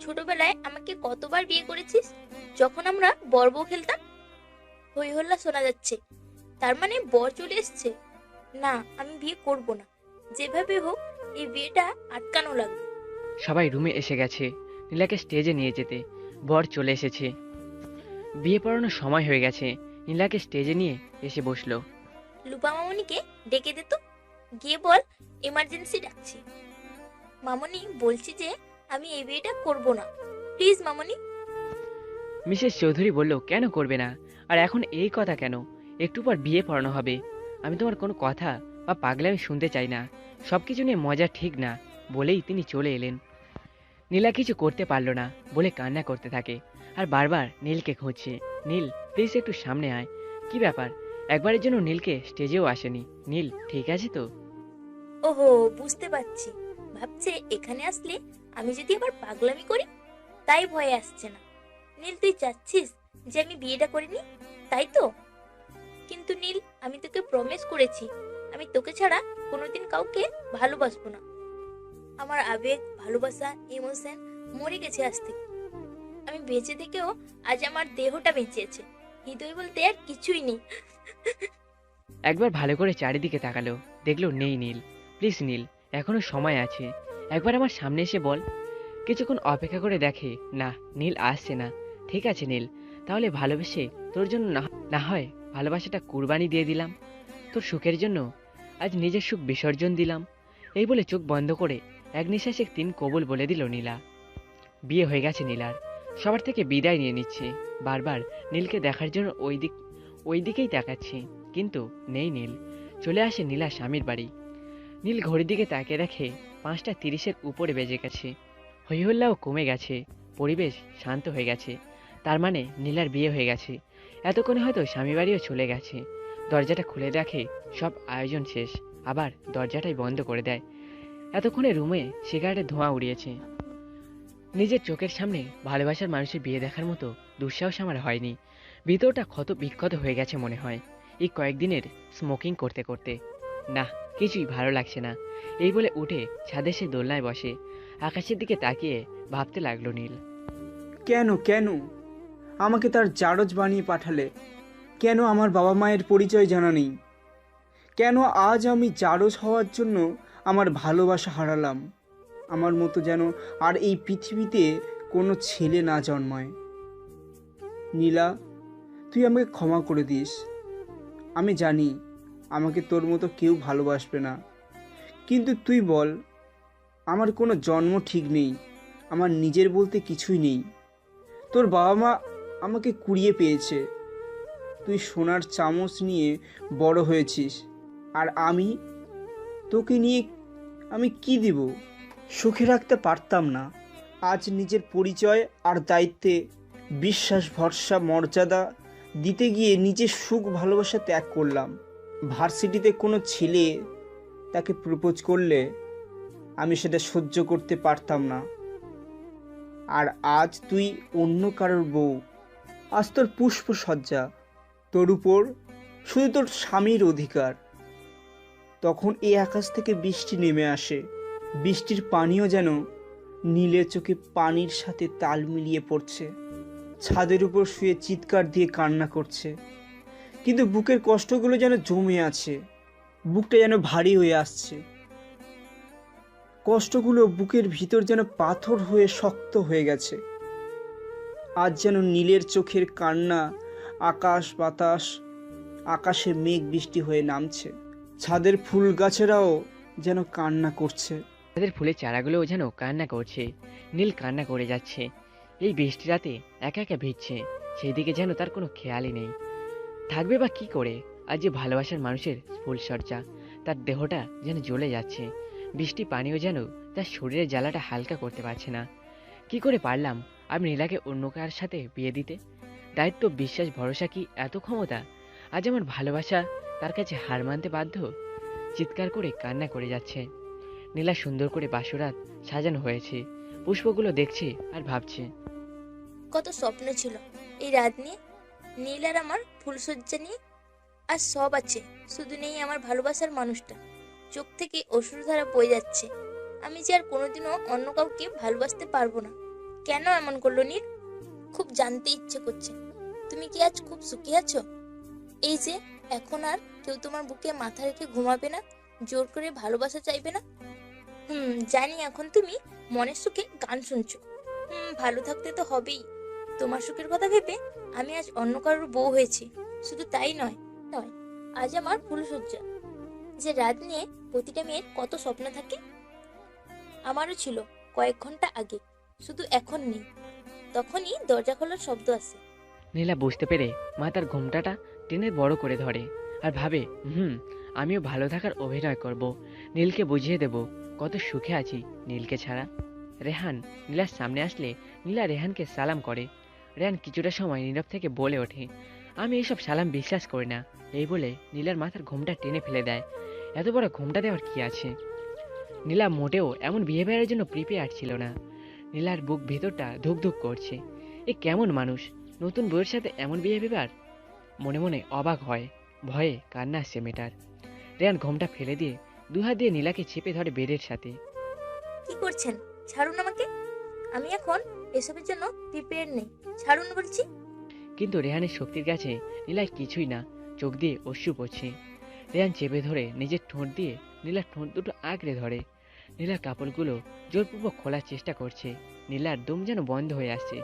ছোটবেলায় আমাকে কতবার বিয়ে করেছিস, যখন আমরা বর বউ খেলতাম। হই হল্লা শোনা যাচ্ছে, তার মানে বর চলে এসছে। না, আমি বিয়ে করব না। যেভাবে হোক এই বিয়েটা আটকানো লাগবে। সবাই রুমে এসে গেছে নীলাকে স্টেজে নিয়ে যেতে। বর চলে এসেছে, বিয়ে পড়ানোর সময় হয়ে গেছে। নীলাকে স্টেজে নিয়ে এসে বসলো। লুপা মামনিকে ডেকে দে তো, গিয়ে বল এমার্জেন্সি ডাকছি। মামনি, বলছি যে আমি এই বিয়েটা করব না, প্লিজ মামনি। মিসেস চৌধুরী বলল, কেন করবে না? আর এখন এই কথা কেন? একটু পর বিয়ে পড়ানো হবে। আমি তোমার কোনো কথা বা পাগলামি শুনতে চাই না। সব কিছু নিয়ে মজা ঠিক না বলেই তিনি চলে এলেন। নীলা কিছু করতে পারল না বলে কান্না করতে থাকে আর বারবার নীলকে খুঁজছে। নীল, প্লিজ একটু সামনে আয়। কি ব্যাপার? একবারের জন্য নীলকে স্টেজেও আসেনি। নীল ঠিক আছে তো? ওহো, বুঝতে পারছি। ভাবছে এখানে আসলে আমি যদি আবার পাগলামি করি, তাই ভয়ে আসছে না। নীল, তুই চাচ্ছিস যে আমি বিয়েটা করিনি, তাই তো? কিন্তু নীল, আমি তোকে প্রমিস করেছি আমি তোকে ছাড়া কোনোদিন কাউকে ভালোবাসবো না। আমার আবেগ, ভালোবাসা, ইমোশন মরে গেছে আজ থেকে। আমি বেঁচে থেকেও আজ আমার দেহটা বেঁচেছে, হৃদয় বলতে আর কিছুই নেই। একবার ভালো করে চারিদিকে তাকালো, দেখলো নেই নীল। প্লিজ নীল, এখনো সময় আছে, একবার আমার সামনে এসে বল। কিছুক্ষণ অপেক্ষা করে দেখে না, নীল আসছে না। ঠিক আছে নীল, তাহলে ভালোবেসে তোর জন্য না হয় ভালোবাসাটা কুরবানি দিয়ে দিলাম। তোর সুখের জন্য আজ নিজের সুখ বিসর্জন দিলাম। এই বলে চোখ বন্ধ করে এক নিঃশ্বাসে 3 কবুল বলে দিল নীলা। বিয়ে হয়ে গেছে নীলার। সবার থেকে বিদায় নিয়ে নিচ্ছে। বারবার নীলকে দেখার জন্য ওই দিকেই তাকাচ্ছি, কিন্তু নেই নীল। চলে আসে নীলা স্বামীর বাড়ি। নীল ঘড়ির দিকে তাকিয়ে দেখে 5টা 30-এর উপরে বেজে গেছে। হইহল্লাও কমে গেছে, পরিবেশ শান্ত হয়ে গেছে। তার মানে নীলার বিয়ে হয়ে গেছে। এতক্ষণে হয়তো স্বামী বাড়িও চলে গেছে। দরজাটা খুলে দেখে সব আয়োজন শেষ, আবার দরজাটাই বন্ধ করে দেয়। এতক্ষণে রুমে সিগারেটের ধোঁয়া উড়িয়েছে। নিজের চোখের সামনে ভালোবাসার মানুষের বিয়ে দেখার মতো দুঃসাহস আমার হয়নি। ভিতরটা ক্ষত বিক্ষত হয়ে গেছে মনে হয় এই কয়েকদিনের স্মোকিং করতে করতে। না, কিছুই ভালো লাগছে না। এই বলে উঠে ছাদে সে দোলনায় বসে। আকাশের দিকে তাকিয়ে ভাবতে লাগলো নীল। কেন কেন আমাকে তার জারজ বানিয়ে পাঠালে? কেন আমার বাবা মায়ের পরিচয় জানা নেই? কেন আজ আমি জারজ হওয়ার জন্য আমার ভালোবাসা হারালাম? আমার মতো যেন আর এই পৃথিবীতে কোনো ছেলে না জন্মায়। নীলা, তুই আমাকে ক্ষমা করে দিস। আমি জানি আমাকে তোর মতো কেউ ভালোবাসবে না, কিন্তু তুই বল, আমার কোনো জন্ম ঠিক নেই, আমার নিজের বলতে কিছুই নেই। তোর বাবা মা আমাকে কুড়িয়ে পেয়েছে, তুই সোনার চামচ নিয়ে বড় হয়েছিস, আর আমি তোকে নিয়ে আমি কি দিব? সুখে রাখতে পারতাম না। আজ নিজের পরিচয় আর দায়িত্বে বিশ্বাস, ভরসা, মর্যাদা দিতে গিয়ে নিজের সুখ ভালোবাসা ত্যাগ করলাম। ভার্সিটিতে কোনো ছেলে তাকে প্রপোজ করলে আমি সেটা সহ্য করতে পারতাম না। আর আজ তুই অন্য কারোর বউ। আজ তোর পুষ্পসজ্জা, তোর উপর শুধু তোর স্বামীর অধিকার। তখন এই আকাশ থেকে বৃষ্টি নেমে আসে। বৃষ্টির পানিও যেন নীলের চোখে পানির সাথে তাল মিলিয়ে পড়ছে। ছাদের উপর শুয়ে চিৎকার দিয়ে কান্না করছে, কিন্তু বুকের কষ্টগুলো যেন জমে আছে। বুকটা যেন ভারী হয়ে আসছে। কষ্টগুলো বুকের ভিতর যেন পাথর হয়ে শক্ত হয়ে গেছে। আজ যেন নীলের চোখের কান্না আকাশ বাতাস, আকাশে মেঘ বৃষ্টি হয়ে নামছে। ছাদের ফুল গাছেরাও যেন কান্না করছে। তাদের ফুলের চারাগুলোও যেন কান্না করছে। নীল কান্না করে যাচ্ছে। এই বৃষ্টি রাতে একা একা ভিজছে, সেই দিকে যেন তার কোনো খেয়ালই নেই। থাকবে বা কি করে? আজ যে ভালোবাসার মানুষের ফুলসজ্জা, তার দেহটা যেন জ্বলে যাচ্ছে। বৃষ্টি পানিও যেন তার শরীরের জ্বালাটা হালকা করতে পারছে না। কি করে পারলাম আমি নীলাকে অন্য কার সাথে বিয়ে দিতে? দায়িত্ব, বিশ্বাস, ভরসা কি এত ক্ষমতা? আজ আমার ভালোবাসা তার কাছে হার মানতে বাধ্য। চিৎকার করে কান্না করে যাচ্ছে। নীলা সুন্দর করে বাসরাত সাজানো হয়েছে। পুষ্পগুলো দেখছে আর ভাবছে। কত স্বপ্ন ছিল এই রাত নিয়ে, নীল আর আমার ফুলসজ্জা নিয়ে। আর সব আছে, শুধু নেই আমার ভালোবাসার মানুষটা। চোখ থেকে অশ্রুধারা বয়ে যাচ্ছে। আমি যে আর কোনোদিনও অন্য কাউকে ভালোবাসতে পারবো না। কেন এমন করলো নীল? খুব জানতে ইচ্ছে করছে। তুমি কি আজ খুব সুখী আছো? এই যে এখন আর কেউ তোমার বুকে মাথা রেখে ঘুমাবে না, জোর করে ভালোবাসা চাইবে না। জানি এখন তুমি মনের সুখে গান শুনছো। ভালো থাকতে তো হবেই। তোমার সুখের কথা ভেবে আমি আজ অন্য কারোর বউ হয়েছি। শুধু তাই নয়, আজ আমার ফুলসজ্জা, যে রাত নিয়ে প্রতিটা মেয়ের কত স্বপ্ন থাকে। আমারও ছিল কয়েক ঘন্টা আগে, শুধু এখন নেই। তখনই দরজা খোলার শব্দ আসে। নীলা বুঝতে পেরে মা তার ঘোমটাটা টেনে বড় করে ধরে আর ভাবে, আমিও ভালো থাকার অভিনয় করব। নীলকে বুঝিয়ে দেব কত সুখে আছি নীলকে ছাড়া। রেহান নীলার সামনে আসলে নীলা রেহানকে সালাম করে। রেহান কিছুটা সময় নীরব থেকে বলে ওঠে, আমি এসব সালাম বিশ্বাস করি না। এই বলে নীলার মাথার ঘোমটা টেনে ফেলে দেয়। এত বড় ঘোমটা দেওয়ার কি আছে? নীলা মোটেও এমন বিহেভিয়ারের জন্য প্রিপেয়ার ছিল না। নীলার বুক ভেতরটা ধুকধুক করছে। এ কেমন মানুষ, নতুন বউয়ের সাথে এমন বিহেভিয়ার? মনে মনে অবাক হয়, ভয়ে কান্না আসছে মেয়েটার। রেহান ঘোমটা ফেলে দিয়ে দুহাত দিয়ে নীলাকে চেপে ধরে বেডের সাথে। কি করছেন? ছাড়ুন আমাকে, আমি এখন এসবের জন্য প্রিপেয়ার নেই। ছাড়ুন বলছি। কিন্তু রেহানের শক্তির কাছে নীলার কিছুই না। চোখ দিয়ে অশ্রু পড়ছে। রেহান চেপে ধরে নিজের ঠোঁট দিয়ে নীলার ঠোঁট দুটো আঁকড়ে ধরে। নীলার কাপড়গুলো জোরপূর্বক খোলার চেষ্টা করছে। নীলার দম যেন বন্ধ হয়ে আসছে,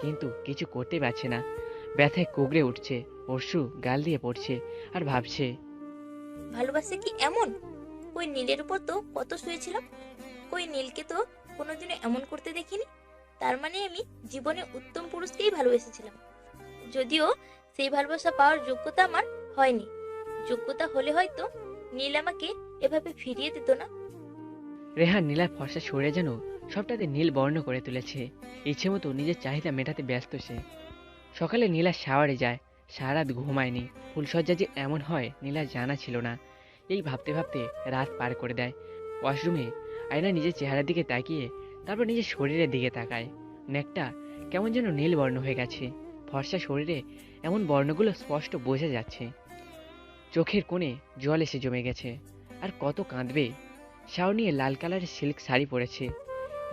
কিন্তু কিছু করতে পারছে না। ব্যথায় কুগড়ে উঠছে, অশ্রু গাল দিয়ে পড়ছে আর ভাবছে, ভালোবাসা কি এমন? ওই নীলের উপর তো কত শুয়েছিলাম। ওই নীলকে তো কোনোদিনও এমন করতে দেখিনি। তার মানে আমি জীবনে উত্তম পুরুষকেই ভালোবেসেছিলাম। যদিও সেই ভালোবাসা পাওয়ার যোগ্যতা আমার হয়নি। যোগ্যতা হলে হয়তো নীল আমাকে এভাবে ফিরিয়ে দিত না। রেহান নীলার ফর্সা সরে যেন সবটাতে নীল বর্ণ করে তুলেছে। ইচ্ছে মতো নিজের চাহিদা মেটাতে ব্যস্ত সে। সকালে নীলা শাওয়ারে যায়। সারা রাত ঘুমায়নি। ফুলসজ্জা যে এমন হয় নীলার জানা ছিল না। এই ভাবতে ভাবতে রাত পার করে দেয়। ওয়াশরুমে আয়না নিজের চেহারার দিকে তাকিয়ে তারপর নিজের শরীরের দিকে তাকায়। নেকটা কেমন যেন নীল বর্ণ হয়ে গেছে। ফর্সা শরীরে এমন বর্ণগুলো স্পষ্ট বোঝা যাচ্ছে। চোখের কোণে জল এসে জমে গেছে। আর কত কাঁদবে। শাওর নিয়ে লাল কালারের সিল্ক শাড়ি পরেছে।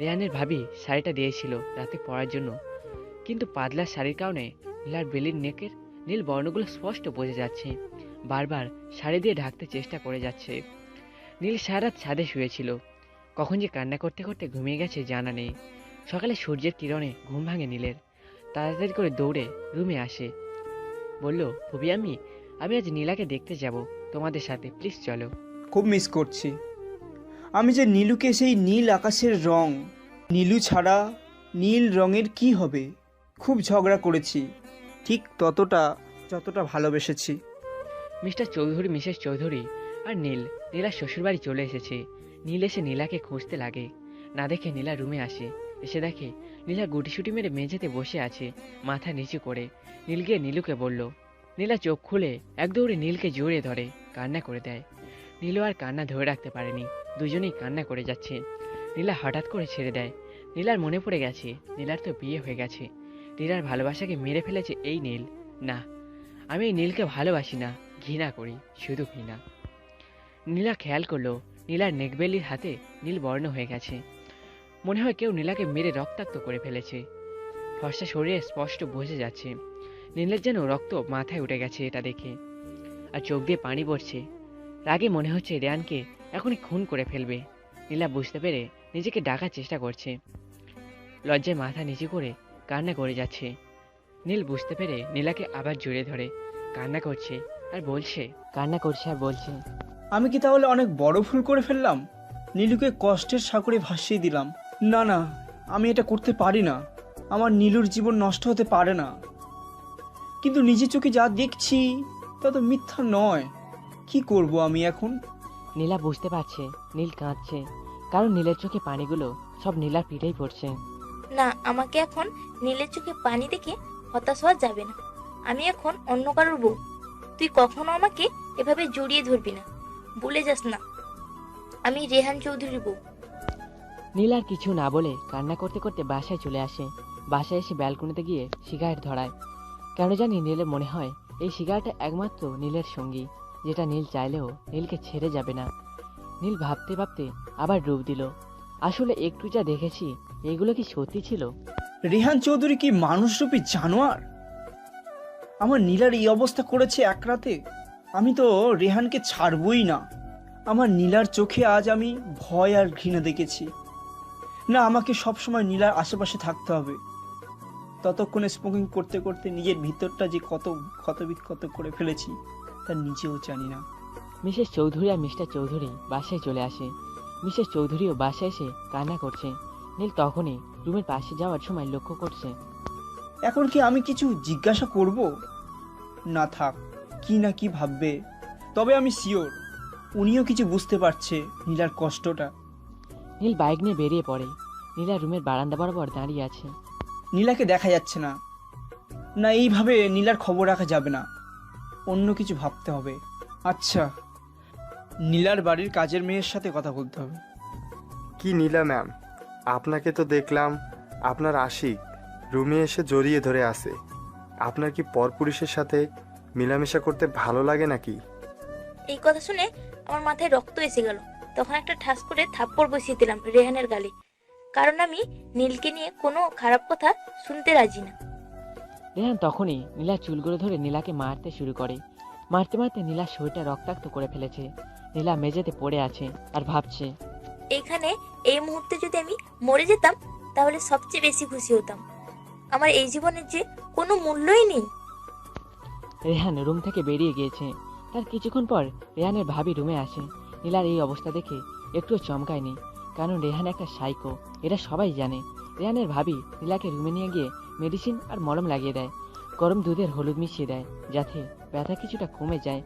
রেহানের ভাবি শাড়িটা দিয়েছিল রাতে পরার জন্য, কিন্তু পাতলা শাড়ির কারণে নীলার বেলির নেকের নীল বর্ণগুলো স্পষ্ট বোঝা যাচ্ছে। বারবার শাড়ি দিয়ে ঢাকতে চেষ্টা করে যাচ্ছে। নীল সারা রাত ছাদে শুয়েছিল। কখন যে কান্না করতে করতে ঘুমিয়ে গেছে জানা নেই। সকালে সূর্যের কিরণে ঘুম ভাঙে নীলের। তাড়াতাড়ি করে দৌড়ে রুমে আসে। বলল, ভুবি আমি আজ নীলাকে দেখতে যাব তোমাদের সাথে, প্লিজ চলো। খুব মিস করছি। আমি যে নীলুকে, সেই নীল আকাশের রং, নীলু ছাড়া নীল রঙের কি হবে? খুব ঝগড়া করেছি, ঠিক ততটা যতটা ভালোবেসেছি। মিস্টার চৌধুরী, মিসেস চৌধুরী আর নীলার শ্বশুরবাড়ি চলে এসেছে। নীল এসে নীলাকে খুঁজতে লাগে। না দেখে নীলা রুমে আসে। এসে দেখে নীলা গুটিসুটি মেরে মেঝেতে বসে আছে, মাথা নিচু করে। নীল গিয়ে নীলুকে বলল। নীলা চোখ খুলে এক দৌড়ে নীলকে জড়িয়ে ধরে কান্না করে দেয়। নীলু আর কান্না ধরে রাখতে পারেনি, দুজনেই কান্না করে যাচ্ছে। নীলা হঠাৎ করে ছেড়ে দেয়। নীলার মনে পড়ে গেছে নীলার তো বিয়ে হয়ে গেছে। নীলার ভালোবাসাকে মেরে ফেলেছে এই নীল। না, আমি এই নীলকে ভালোবাসি না, ঘৃণা করি, শুধু ঘৃণা। নীলা খেয়াল করলো নীলার নেকবেলির হাতে নীল বর্ণ হয়ে গেছে। মনে হয় কেউ নীলাকে মেরে রক্তাক্ত করে ফেলেছে। ফর্সা শরীরে স্পষ্ট বোঝা যাচ্ছে। নীলের যেন রক্ত মাথায় উঠে গেছে এটা দেখে, আর চোখ দিয়ে পানি পড়ছে। রাগে মনে হচ্ছে রেহানকে এখনই খুন করে ফেলবে। নীলা বুঝতে পেরে নিজেকে ডাকার চেষ্টা করছে। লজ্জায় মাথা নিচু করে কান্না করে যাচ্ছে। নীল বুঝতে পেরে নীলাকে আবার জড়িয়ে ধরে কান্না করছে আর বলছে। আমি কি তাহলে অনেক বড় ভুল করে ফেললাম? নীলুকে কষ্টের সাগরে ভাসিয়ে দিলাম। না না, আমি এটা করতে পারি না। আমার নীলুর জীবন নষ্ট হতে পারে না। কিন্তু নিজের চোখে যা দেখছি তা তো মিথ্যা নয়। কি করব আমি এখন? নীলা বুঝতে পারছে নীল কাঁদছে, কারণ নীলের চোখে পানিগুলো সব নীলার পিঠেই পড়ছে। না, আমাকে এখন নীলের চোখে পানি দেখে হতাশ হওয়া যাবে না। আমি এখন অন্য কারোর বউ। তুই কখনো আমাকে এভাবে জড়িয়ে ধরবি না। ভুলে যাস না, আমি রেহান চৌধুরীর বউ। নীল আর কিছু না বলে কান্না করতে করতে বাসায় চলে আসে। বাসায় এসে ব্যালকনিতে গিয়ে সিগারেট ধরায়। কেন জানি নীলের মনে হয় এই সিগারেটটা একমাত্র নীলের সঙ্গী, যেটা নীল চাইলেও নীলকে ছেড়ে যাবে না। নীল ভাবতে ভাবতে আবার ডুব দিল। আসলে একটু যা দেখেছি এগুলো কি সত্যি ছিল? রেহান চৌধুরী কি মানুষরূপী জানোয়ার? আমার নীলার এই অবস্থা করেছে এক রাতে। আমি তো রেহানকে ছাড়বই না। আমার নীলার চোখে আজ আমি ভয় আর ঘৃণা দেখেছি। না, আমাকে সবসময় নীলার আশেপাশে থাকতে হবে। ততক্ষণে স্মোকিং করতে করতে নিজের ভিতরটা যে কত ক্ষতবিক্ষত করে ফেলেছি তা নিজেও জানি না। মিসেস চৌধুরী আর মিস্টার চৌধুরী বাসায় চলে আসে। মিসেস চৌধুরীও বাসায় এসে কান্না করছে। নীল তখনই রুমের পাশে যাওয়ার সময় লক্ষ্য করছে। এখন কি আমি কিছু জিজ্ঞাসা করব? না থাক, কি না কি ভাববে। তবে আমি শিওর উনিও কিছু বুঝতে পারছে নীলার কষ্টটা। নীল বাইক নিয়ে বেরিয়ে পড়ে। নীলা রুমের বারান্দা বরাবর দাঁড়িয়ে আছে। নীলাকে দেখা যাচ্ছে না। না, এইভাবে নীলার খবর রাখা যাবে না। অন্য কিছু ভাবতে হবে। আচ্ছা, নীলার বাড়ির কাজের মেয়ের সাথে কথা বলতে হবে। কি নীলা ম্যাম, আপনাকে তো দেখলাম আপনার আশিক রুমে এসে জড়িয়ে ধরে আছে। আপনার কি পরপুরুষের সাথে মেলামেশা করতে ভালো লাগে নাকি? এই কথা শুনে আমার মাথায় রক্ত এসে গেল। তখন একটা ঠাস করে থাপ্পড় বসিয়ে দিলাম রেহানের গালে, কারণ আমি নীলকে নিয়ে কোনো খারাপ কথা শুনতে রাজি না। রেহান তখনই নীলার চুলগুলো ধরে নীলাকে মারতে শুরু করে। মারতে মারতে নীলার শরীরটা রক্তাক্ত করে ফেলেছে। নীলা মেঝেতে পড়ে আছে আর ভাবছে, এইখানে এই মুহূর্তে যদি আমি মরে যেতাম তাহলে সবচেয়ে বেশি খুশি হতাম। আমার এই জীবনের যে কোনো মূল্যই নেই। রেহান রুম থেকে বেরিয়ে গিয়েছে। তার কিছুক্ষণ পর রেহানের ভাবি রুমে আসে। নীলার এই অবস্থা দেখে একটুও চমকায়নি, কারণ রেহান একটা সাইকো, এটা সবাই জানে। রেহানের ভাবি নীলাকে রুমে নিয়ে গিয়ে মেডিসিন আর মলম লাগিয়ে দেয়। গরম দুধের হলুদ মিশিয়ে দেয় যাতে ব্যথা কিছুটা কমে যায়।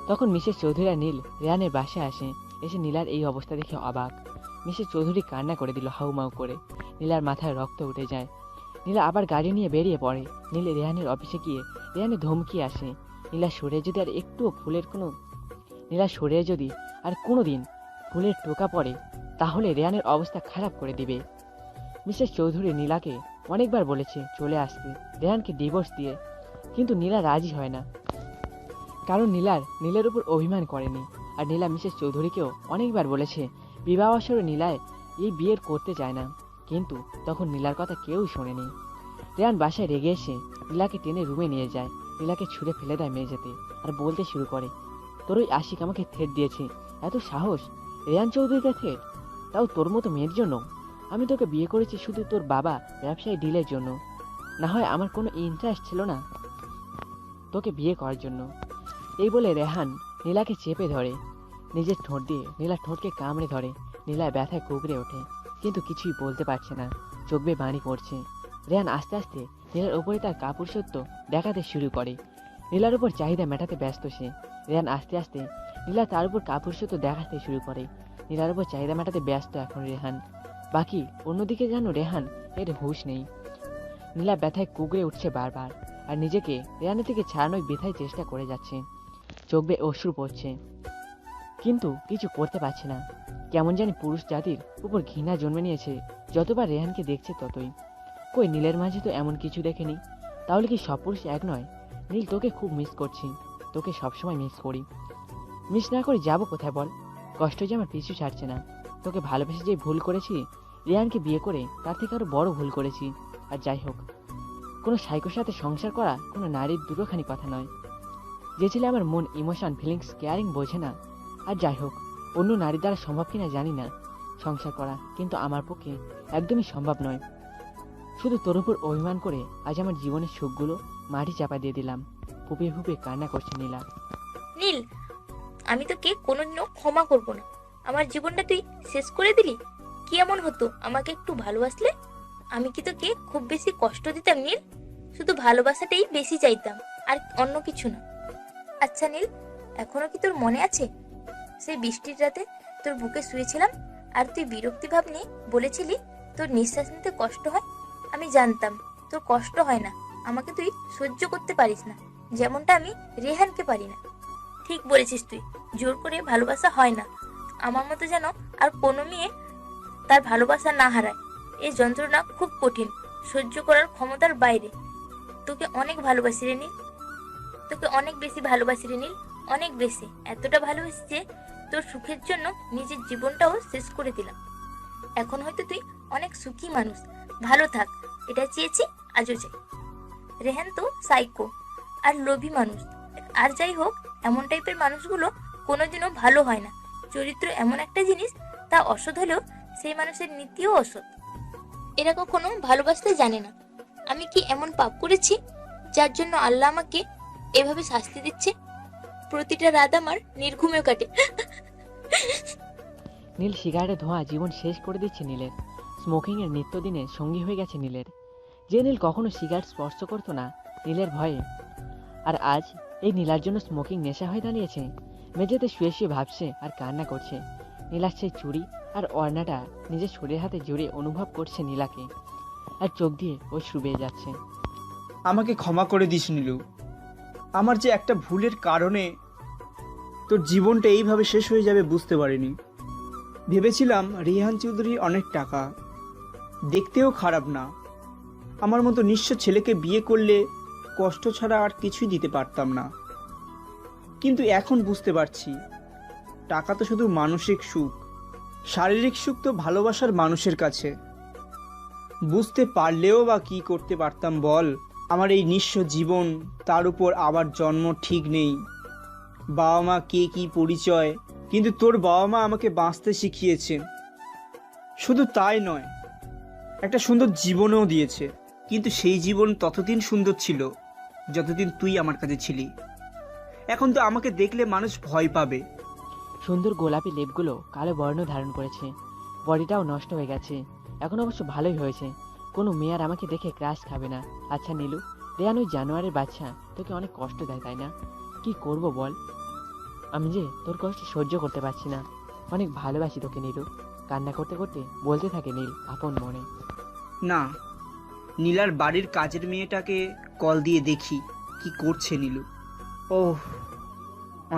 তখন মিসেস চৌধুরী আর নীল রেহানের বাসায় আসে। এসে নীলার এই অবস্থা দেখে অবাক। মিসেস চৌধুরী কান্না করে দিল হাউমাউ করে। নীলার মাথায় রক্ত উঠে যায়। নীলা আবার গাড়ি নিয়ে বেরিয়ে পড়ে। নীল রেহানের অফিসে গিয়ে রেহানের ধমকি আসে, নীলার শরীরে যদি আর কোনোদিন ফুলের টোকা পড়ে তাহলে রেহানের অবস্থা খারাপ করে দিবে। মিসেস চৌধুরী নীলাকে অনেকবার বলেছে চলে আসতে রেহানকে ডিভোর্স দিয়ে, কিন্তু নীলা রাজি হয় না, কারণ নীলের উপর অভিমান করেনি। আর নীলা মিসেস চৌধুরীকেও অনেকবার বলেছে বিবাহ আসরে নীলায় এই বিয়ের করতে চায় না, কিন্তু তখন নীলার কথা কেউ শোনেনি। রেহান বাসায় রেগে এসে নীলাকে টেনে রুমে নিয়ে যায়। নীলাকে ছুঁড়ে ফেলে দেয় মেঝেতে আর বলতে শুরু করে, তোর ওই আশিক আমাকে থ্রেট দিয়েছে। এত সাহস রেহান চৌধুরীকে থ্রেট, তাও তোর মতো মেয়ের জন্য? আমি তোকে বিয়ে করেছি শুধু তোর বাবা ব্যবসায়ী ডিলের জন্য, না হয় আমার কোনো ইন্টারেস্ট ছিল না তোকে বিয়ে করার জন্য। এই বলে রেহান নীলাকে চেপে ধরে, নিজের ঠোঁট দিয়ে নীলার ঠোঁটকে কামড়ে ধরে। নীলায় ব্যথায় কুকড়ে ওঠে, কিন্তু কিছুই বলতে পারছে না, চোখ বেয়ে পানি পড়ছে। রেহান আস্তে আস্তে নীলার উপরে তার কাপুরুষত্ব দেখাতে শুরু করে। নীলার উপর চাহিদা মেটাতে ব্যস্ত সে। রেহান আস্তে আস্তে নীলা তার উপর কাপুরুষত্ব দেখাতে শুরু করে। নীলার উপর চাহিদা মেটাতে ব্যস্ত এখন রেহান। বাকি অন্যদিকে যেন রেহান এর হুঁশ নেই। নীলা ব্যথায় কুকড়ে উঠছে বারবার, আর নিজেকে রেহানের থেকে ছাড়ানোর বৃথায় চেষ্টা করে যাচ্ছে। চোখ বেয়ে অশ্রু পড়ছে, কিন্তু কিছু করতে পারছে না। কেমন জানি পুরুষ জাতির উপর ঘৃণা জন্মে নিয়েছে যতবার রেহানকে দেখছে ততই। কই নীলের মাঝে তো এমন কিছু দেখেনি, তাহলে কি সব পুরুষ এক নয়? নীল, তোকে খুব মিস করছি, তোকে সবসময় মিস করি। মিস না করে যাবো কোথায় বল? কষ্ট যে আমার পিছু ছাড়ছে না। তোকে ভালোবেসে যে ভুল করেছি, রেহানকে বিয়ে করে তার থেকে আরো বড় ভুল করেছি। আর যাই হোক, কোনো সাইকোর সাথে সংসার করা কোনো নারীর দুটোখানি কথা নয়। যে ছেলে আমার মন, ইমোশন, ফিলিংস, কেয়ারিং বোঝে না, আর যাই হোক, অন্য নারী দ্বারা সম্ভব কিনা জানি না সংসার করা, কিন্তু আমার পক্ষে একদমই সম্ভব নয়। শুধু তোর উপর অভিমান করে আজ আমার জীবনের সুখগুলো মাটি চাপা দিয়ে দিলাম। ফুপিয়ে ফুপিয়ে কান্না করছে নীলা। নীল, আমি তোকে কোনোদিনও ক্ষমা করব না। আমার জীবনটা তুই শেষ করে দিলি। কি এমন হতো আমাকে একটু ভালোবাসলে? আমি কি তোকে খুব বেশি কষ্ট দিতাম নীল? শুধু ভালোবাসাটাই বেশি চাইতাম, আর অন্য কিছু না। আচ্ছা নীল, এখনো কি তোর মনে আছে সেই বৃষ্টির রাতে তোর বুকে শুয়েছিলাম, আর তুই বিরক্তি ভাব নিয়ে বলেছিলি তোর নিঃশ্বাস নিতে কষ্ট হয়? আমি জানতাম তোর কষ্ট হয় না, আমাকে তুই সহ্য করতে পারিস না, যেমনটা আমি রেহানকে পারি না। ঠিক বলেছিস তুই, জোর করে ভালোবাসা হয় না। আমার মতো যেন আর কোনো মেয়ে তার ভালোবাসা না হারায়। এই যন্ত্রণা খুব কঠিন, সহ্য করার ক্ষমতার বাইরে। তোকে অনেক ভালোবাসি রে নীল, তোকে অনেক বেশি ভালোবাসি রে নীল, অনেক বেশি। এতটা ভালোবাসি যে তোর সুখের জন্য নিজের জীবনটাও শেষ করে দিলাম। এখন হয়তো তুই অনেক সুখী মানুষ, ভালো থাক, এটা চেয়েছি, আজও চাই। রেহান তো সাইকো আর লোভী মানুষ। আর যাই হোক, এমন টাইপের মানুষগুলো কোনোদিনও ভালো হয় না। চরিত্র এমন একটা জিনিস, তা অসৎ হলেও সেই মানুষের নীতিও অসৎ। এরা কখনো ভালোবাসতে জানে না। আমি কি এমন পাপ করেছি যার জন্য আল্লাহ আমাকে এভাবে শাস্তি দিচ্ছে? প্রতিটা রাত আমার নির্ঘুমে কাটে। নীল সিগারেটের ধোঁয়া জীবন শেষ করে দিচ্ছে নীলের। স্মোকিংয়ের নিত্যদিনের সঙ্গী হয়ে গেছে নীলের। যে নীল কখনো সিগারেট স্পর্শ করতো না নীলের ভয়ে, আর আজ এই নীলার জন্য স্মোকিং নেশা হয়ে দাঁড়িয়েছে। মেঝেতে শুয়ে শুয়ে ভাবছে আর কান্না করছে। নীলার সেই চুড়ি আর ওড়নাটা নিজের শরীরের হাতে জড়িয়ে অনুভব করছে নীলাকে, আর চোখ দিয়ে অশ্রু বেয়ে যাচ্ছে। আমাকে ক্ষমা করে দিস নীলু। আমার যে একটা ভুলের কারণে তোর জীবনটা এইভাবে শেষ হয়ে যাবে বুঝতে পারিনি। ভেবেছিলাম রিহান চৌধুরী অনেক টাকা, দেখতেও খারাপ না। আমার মতো নিঃস্ব ছেলেকে বিয়ে করলে কষ্ট ছাড়া আর কিছুই দিতে পারতাম না। কিন্তু এখন বুঝতে পারছি, টাকা তো শুধু মানসিক সুখ, শারীরিক সুখ তো ভালোবাসার মানুষের কাছে। বুঝতে পারলেও বা কি করতে পারতাম বল? আমার এই নিঃস্ব জীবন, তার উপর আবার জন্ম ঠিক নেই। বাবা মা কে কি পরিচয়, কিন্তু তোর বাবা মা আমাকে বাঁচতে শিখিয়েছে। শুধু তাই নয়, একটা সুন্দর জীবনও দিয়েছে। কিন্তু সেই জীবন ততদিন সুন্দর ছিল যতদিন তুই আমার কাছে ছিলি। এখন তো আমাকে দেখলে মানুষ ভয় পাবে। সুন্দর গোলাপি লেপগুলো কালো বর্ণ ধারণ করেছে, বডিটাও নষ্ট হয়ে গেছে। এখন অবশ্য ভালোই হয়েছে, কোনো মেয়ে আর আমাকে দেখে ক্রাশ খাবে না। আচ্ছা নীলু, রেয়ান ওই জানোয়ারের বাচ্চা তোকে অনেক কষ্ট দেয় তাই না? কি করব বল, আমি যে তোর কষ্ট সহ্য করতে পারছি না। অনেক ভালোবাসি তোকে নীলু। কান্না করতে করতে বলতে থাকে নীল আপন মনে। না, নীলার বাড়ির কাজের মেয়েটাকে কল দিয়ে দেখি কি করছে নীলু। ওহ,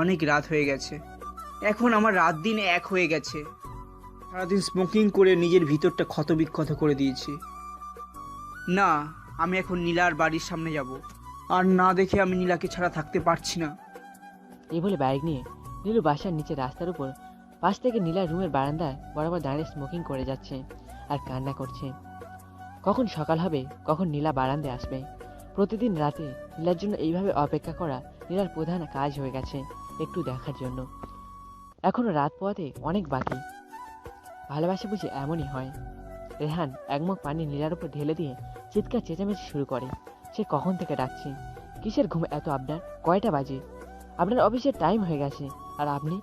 অনেক রাত হয়ে গেছে। এখন আমার রাত দিন এক হয়ে গেছে। সারাদিন স্মোকিং করে নিজের ভিতরটা ক্ষতবিক্ষত করে দিয়েছি। না, আমি এখন নীলার বাড়ির সামনে যাব। আর না দেখে আমি নীলাকে ছাড়া থাকতে পারছি না। এই বলে বাইক নিয়ে নীলু বাসার নিচে রাস্তার উপর পাশ থেকে নীলার রুমের বারান্দায় বরাবর দাঁড়িয়ে স্মোকিং করে যাচ্ছে আর কান্না করছে। কখন সকাল হবে, কখন নীলা বারান্দায় আসবে। প্রতিদিন রাতে নীলার জন্য এইভাবে অপেক্ষা করা নীলার প্রধান কাজ হয়ে গেছে, একটু দেখার জন্য। এখনো রাত পোয়াতে অনেক বাকি। ভালোবাসা বুঝি এমনই হয়। রেহান একমগ পানি নীলার উপর ঢেলে দিয়ে চিৎকার চেঁচামেচি শুরু করে। সে কখন থেকে ডাকছে, কিসের ঘুম এত আপনার? কয়টা বাজে? আপনার অফিসের টাইম হয়ে গেছে, আর আপনি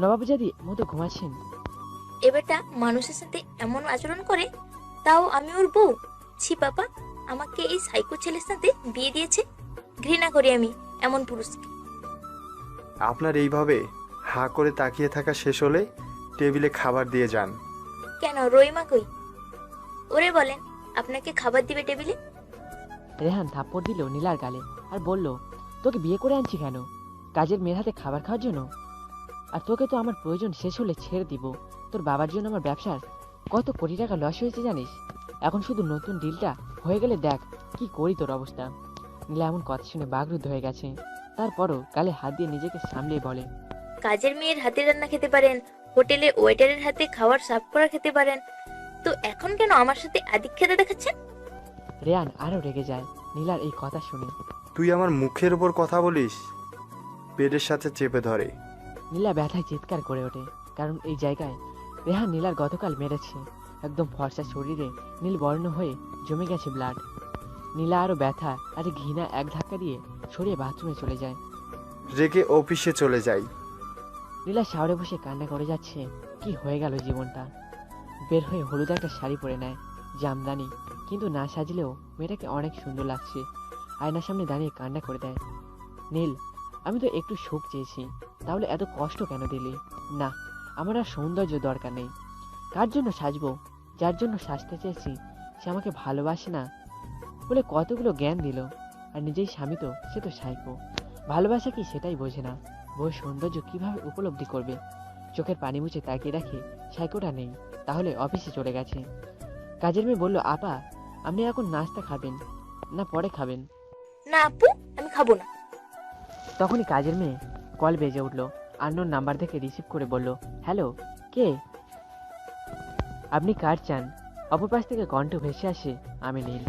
নবাবজাদি মতো ঘুমাচ্ছেন। এবারটা মানুষের সাথে এমন আচরণ করে, তাও আমি ওর বউ? ছি পাপা, আমাকে এই সাইকো ছেলের সাথে বিয়ে দিয়েছে। ঘৃণা করি আমি এমন পুরুষকে। আপনার এইভাবে হাঁ করে তাকিয়ে থাকা শেষ হলে টেবিলে খাবার দিয়ে যান। কেন, রইমা কই? ওরে বলেন আপনাকে খাবার দিবে টেবিলে। রেহান থাপ্পড় দিল নীলার গালে আর বলল, তোকে বিয়ে করে আনছি কেন? কাজের মেয়ের হাতে খাবার খাওয়ার জন্য? আর তোকে তো আমার প্রয়োজন শেষ হলে ছেড়ে দিব। তোর বাবার জন্য আমার ব্যবসার কত কোটি টাকা লস হয়েছে জানিস? এখন শুধু নতুন ডিলটা হয়ে গেলে দেখ কি করি তোর অবস্থা। নীলা এমন কথা শুনে বাগরুদ্ধ হয়ে গেছে। তারপরও গালে হাত দিয়ে নিজেকে সামলিয়ে বলে, কাজের মেয়ের হাতে রান্না খেতে পারেন, হোটেলে ওয়েটারের হাতে খাবার সার্ভ করা খেতে পারেন, তো এখন কেন আমার সাথে আদিক্ষেতা দেখাচ্ছেন? রেয়ান আরো রেগে যায় নীলার এই কথা শুনে। তুই আমার মুখের উপর কথা বলিস? পেটের সাথে চেপে ধরে নীলা ব্যথায় চিৎকার করে ওঠে, কারণ এই জায়গায় রেহান নীলার গতকাল মেরেছে। একদম ফর্সা শরীরে নীল বর্ণ হয়ে জমে গেছে ব্লাড। নীলা আরো ব্যথা আর ঘৃণা এক ধাক্কা দিয়ে সরিয়ে বাথরুমে চলে যায়। রেগে অফিসে চলে যাই। নীলা শাওরে বসে কান্না করে যাচ্ছে, কি হয়ে গেল জীবনটা। বের হয়ে হলুদ একটা শাড়ি পরে নেয়, জামদানি, কিন্তু না সাজলেও মেয়েটাকে অনেক সুন্দর লাগছে। আয়নার সামনে দাঁড়িয়ে কান্না করে দেয়। নীল, আমি তো একটু সুখ চেয়েছি, তাহলে এত কষ্ট কেন দিলি? না, আমার আর সৌন্দর্য দরকার নেই। কার জন্য সাজবো? যার জন্য সাজতে চেয়েছি সে আমাকে ভালোবাসে না বলে কতগুলো জ্ঞান দিল, আর নিজেই স্বামী তো, সে তো সাইকো। ভালোবাসা কি সেটাই বোঝে না, বউয়ের সৌন্দর্য কিভাবে উপলব্ধি করবে? চোখের পানি মুছে তাকিয়ে রাখি সাইকোটা নেই, তাহলে অফিসে চলে গেছে। কাজের মেয়ে বলল, আপা আপনি এখন নাস্তা খাবেন না পরে খাবেন? না আপু, আমি খাবো না। তখনই কাজের মেয়ে কল বেজে উঠল। আননোন নাম্বার থেকে রিসিভ করে বলল, হ্যালো, কে? আপনি কার চান? অপর পাশ থেকে কণ্ঠ ভেসে আসে, আমি নীল।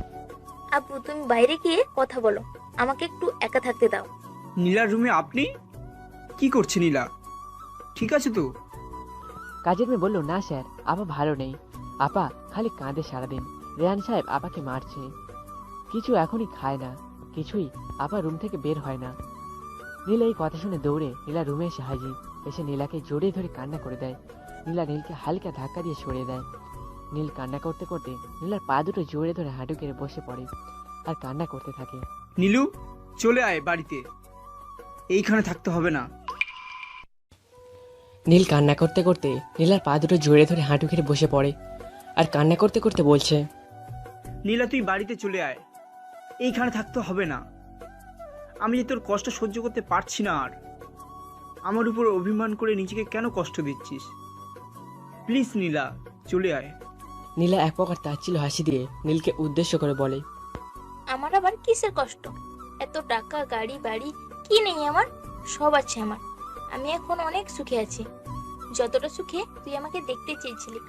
আপু তুমি বাইরে গিয়ে কথা বলো, আমাকে একটু একা থাকতে দাও। নীলার রুমে আপনি কি করছে? নীলা ঠিক আছে তো? কাজের মেয়ে বলল, না স্যার, আপা ভালো নেই। আপা খালি কাঁদে সারাদিন। রেহান সাহেব আপাকে মারছে। কিছু এখনই খায় না, কিছুই আপা রুম থেকে বের হয় না। নীলা এই কথা শুনে দৌড়ে নীলা রুমে এসে হাজির। এসে নীলাকে জড়িয়ে ধরে কান্না করে দেয়। নীলা নীলকে হালকা ধাক্কা দিয়ে সরিয়ে দেয়। নীল কান্না করতে করতে নীলার পা দুটো জড়িয়ে ধরে হাঁটু কেড়ে বসে পড়ে আর কান্না করতে থাকে। নীলু, চলে আয় বাড়িতে, এইখানে থাকতে হবে না। নীল কান্না করতে করতে নীলার পা দুটো জড়িয়ে ধরে হাঁটু কেড়ে বসে পড়ে আর কান্না করতে করতে বলছে, নীলা তুই বাড়িতে চলে আয়, এইখানে থাকতে হবে না। আমি যে তোর কষ্ট সহ্য করতে পারছি না আর। আমার উপর অভিমান করে নিজেকে কেন কষ্ট দিচ্ছিস? প্লিজ নীলা, চলে আয়। নীলা এক প্রকার তাচ্ছিল হাসি দিয়ে নীলকে উদ্দেশ্য করে বলে, আমার আবার কিসের কষ্ট? এত টাকা, গাড়ি, বাড়ি কি নেই আমার? সব আছে আমার। আমি এখন অনেক সুখে আছি, যতটা সুখে তুই আমাকে দেখতে চেয়েছিলি।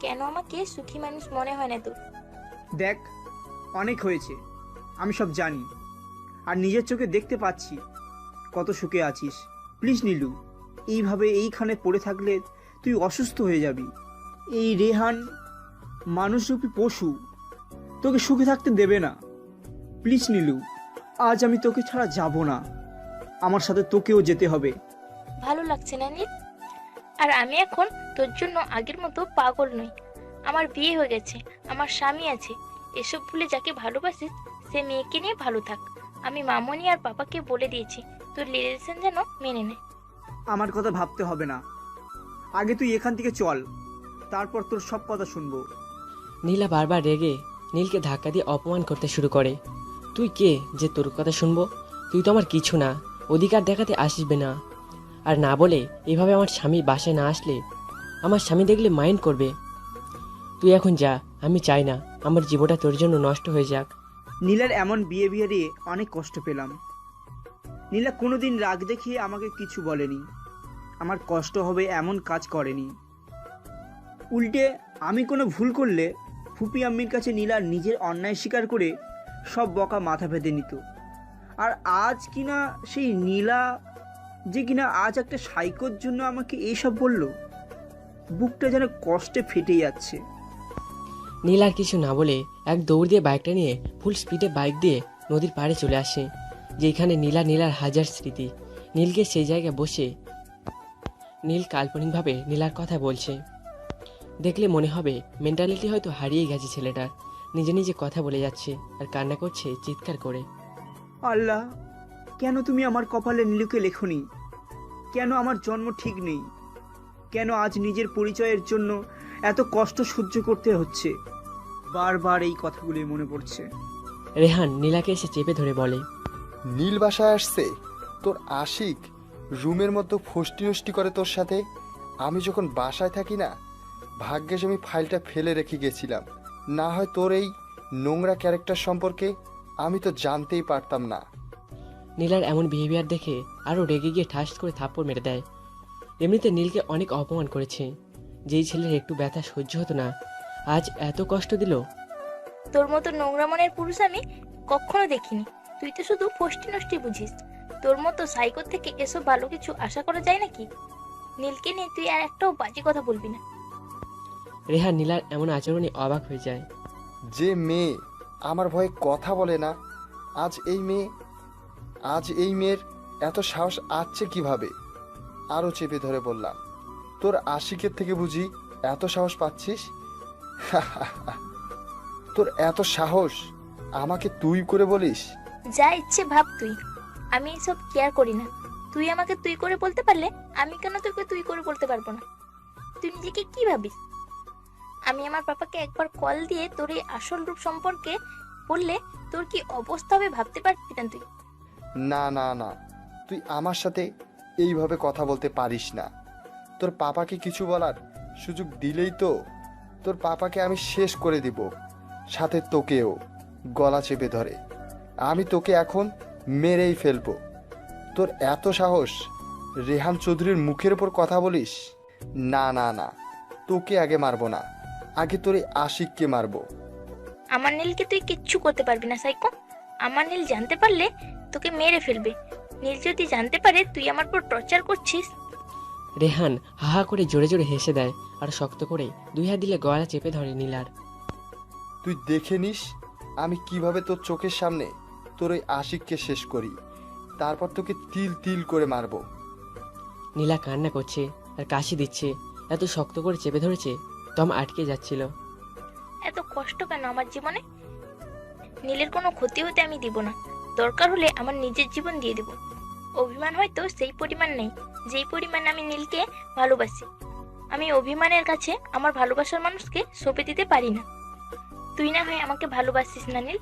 কেন আমাকে সুখী মানুষ মনে হয় না তোর? দেখ, অনেক হয়েছে, আমি সব জানি, আর নিজের চোখে দেখতে পাচ্ছি কত সুখে আছিস। প্লিজ নীলু, এইভাবে এইখানে পড়ে থাকলে তুই অসুস্থ হয়ে যাবি। এই রেহান মানুষরূপী পশু তোকে সুখে থাকতে দেবে না। প্লিজ নীলু, আজ আমি তোকে ছাড়া যাব না, আমার সাথে তোকেও যেতে হবে। ভালো লাগছে না নীল? আর আমি এখন তোর জন্য আগের মতো পাগল নই। আমার বিয়ে হয়ে গেছে, আমার স্বামী আছে। এসব ভুলে যাকে ভালোবাসিস সে মেয়েকে নিয়ে ভালো থাক। আমি মামনি আর পাপাকে বলে দিয়েছি তোর রিলেশন যেন মেনে নেয়। আমার কথা ভাবতে হবে না, আগে তুই এখান থেকে চল, তারপর তোর সব কথা শুনবো। নীলা বারবার রেগে নীলকে ধাক্কা দিয়ে অপমান করতে শুরু করে। তুই কে যে তোর কথা শুনবো? তুই তো আমার কিছু না, অধিকার দেখাতে আসবে না। আর না বলে এভাবে আমার স্বামী বাসায় না আসলে আমার স্বামী দেখলে মাইন্ড করবে। তুই এখন যা, আমি চাই না আমার জীবনটা তোর জন্য নষ্ট হয়ে যাক। নীলার এমন বিহেভিয়ারে অনেক কষ্ট পেলাম। নীলা কোনোদিন রাগ দেখিয়ে আমাকে কিছু বলেনি, আমার কষ্ট হবে এমন কাজ করেনি। উল্টে আমি কোনো ভুল করলে ফুপি আম্মির কাছে নীলা নিজের অন্যায় স্বীকার করে সব বকা মাথা পেতে নিত। আর আজ কিনা সেই নীলা যে কিনা আজ একটা সাইকোর জন্য আমাকে এইসব বলল, বুকটা যেন কষ্টে ফেটে যাচ্ছে। নীল আর কিছু না বলে এক দৌড় দিয়ে বাইকটা নিয়ে ফুল স্পিডে বাইক দিয়ে নদীর পাড়ে চলে আসে, যেখানে নীলার হাজার স্মৃতি। নীলকে সেই জায়গায় বসে নীল কাল্পনিকভাবে নীলার কথা বলছে। দেখলে মনে হবে মেন্টালিটি হয়তো হারিয়ে গেছে ছেলেটার। নিজে নিজে কথা বলে যাচ্ছে আর কান্না করছে চিৎকার করে। আল্লাহ, কেন তুমি আমার কপালে নীলুকে লেখনি? কেন আমার জন্ম ঠিক নেই? কেন আজ নিজের পরিচয়ের জন্য এত কষ্ট সহ্য করতে হচ্ছে? বারবার এই কথাগুলি মনে পড়ছে। রেহান নীলাকে এসে চেপে ধরে বলে, নীল বাসায় আসছে, তোর আশিক রুমের মধ্যে ফষ্টি নষ্টি করে তোর সাথে। আমি যখন বাসায় থাকি না, ভাগ্যেস আমি ফাইলটা ফেলে রেখে গেছিলাম, না হয় তোর এই নোংরা ক্যারেক্টার সম্পর্কে আমি তো জানতেই পারতাম না। নীলার এমন বিহেভিয়ার দেখে আরও রেগে গিয়ে ঠাস করে থাপ্পড় মেরে দেয়। এমনিতে নীলকে অনেক অপমান করেছে, যেই ছেলের একটু ব্যথা সহ্য হতো না আজ এত কষ্ট দিল। তোর মতো নোংরা মনের পুরুষ আমি কখনো দেখিনি। তুই তো শুধু ফষ্টি নষ্টি বুঝিস। তোর মতো সাইকোর থেকে এসব ভালো কিছু আশা করা যায় নাকি? নীলকে নিয়ে তুই আর একটাও বাজে কথা বলবি না। রেহান নীলার এমন আচরণে অবাক হয়ে যায়। যে মেয়ে আমার ভয়ে কথা বলে না, আজ এই মেয়ের এত সাহস আসছে কিভাবে? আরও চেপে ধরে বললাম, তোর আশিকের থেকে বুঝি এত সাহস পাচ্ছিস? তোর এত সাহস আমাকে তুই করে বলিস? যা ইচ্ছে ভাব তুই, আমি এসব কেয়ার করি না। তুই আমাকে তুই করে বলতে পারলে আমি কেন তোকে তুই করে বলতে পারবো না? তুই নিজেকে কি ভাবিস? আমি আমার পাপাকে একবার কল দিয়ে তোর এই আসল রূপ সম্পর্কে বললে তোর কি অবস্থা হবে ভাবতে পারবি না তুই? না না না, তুই আমার সাথে এইভাবে কথা বলতে পারিস না। তোর পাপাকে কিছু বলার সুযোগ দিলেই তো তোর পাপাকে আমি শেষ করে দিব, সাথে তোকেও। গলা চেপে ধরে আমি তোকে এখন মেরেই ফেলবো। তোর এত সাহস রেহান চৌধুরীর মুখের উপর কথা বলিস? না না না, তোকে আগে মারবো না, আগে তোর এই আশিককে মারবো। আমার নীলকে তুই কিচ্ছু করতে পারবি না সাইকো। আমার নীল জানতে পারলে তোকে মেরে ফেলবে। নীল যদি জানতে পারে তুই আমার উপর টর্চার করছিস। রেহান হাহা করে জোরে জোরে হেসে দেয় আর শক্ত করে 2 হাত দিলে গলা চেপে ধরে নীলার। তুই দেখে নিস আমি কিভাবে তোর চোখের সামনে তোর ওই আশিককে শেষ করি, তারপর তোকে তিল তিল করে মারবো। নীলা কান্না করছে আর কাশি দিচ্ছে। এত শক্ত করে চেপে ধরেছে, দম আটকে যাচ্ছিল। এত কষ্ট কেন আমার জীবনে? নীলের কোনো ক্ষতি হতে আমি দিব না। দরকার হলে আমার নিজের জীবন দিয়ে দেব। অভিমান হয়তো সেই পরিমাণ নেই যেই পরিমাণ আমি নীলকে ভালোবাসি। আমি অভিমানের কাছে আমার ভালোবাসার মানুষকে সঁপে দিতে পারি না। তুই না হয় আমাকে ভালোবাসিস না নীল,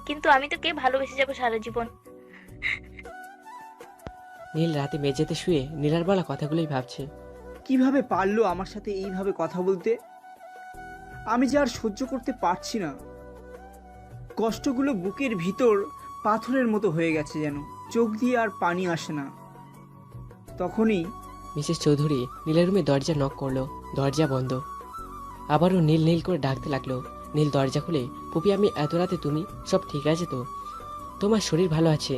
কিন্তু আমি তোকে ভালোবেসে যাবো সারা জীবন। নীল রাতে মেঝেতে শুয়ে নীলার বলা কথাগুলোই ভাবছে। কিভাবে পারলো আমার সাথে এইভাবে কথা বলতে? আমি যে আর সহ্য করতে পারছি না। কষ্টগুলো বুকের ভিতর পাথরের মতো হয়ে গেছে, যেন চোখ দিয়ে আর পানি আসে না। তখনই মিসেস চৌধুরী নীলের রুমে দরজা নক করলো। দরজা বন্ধ। আবারও নীল নীল করে ডাকতে লাগলো। নীল দরজা খুলে, পুপি আমি এত রাতে, তুমি সব ঠিক আছে তো? তোমার শরীর ভালো আছে?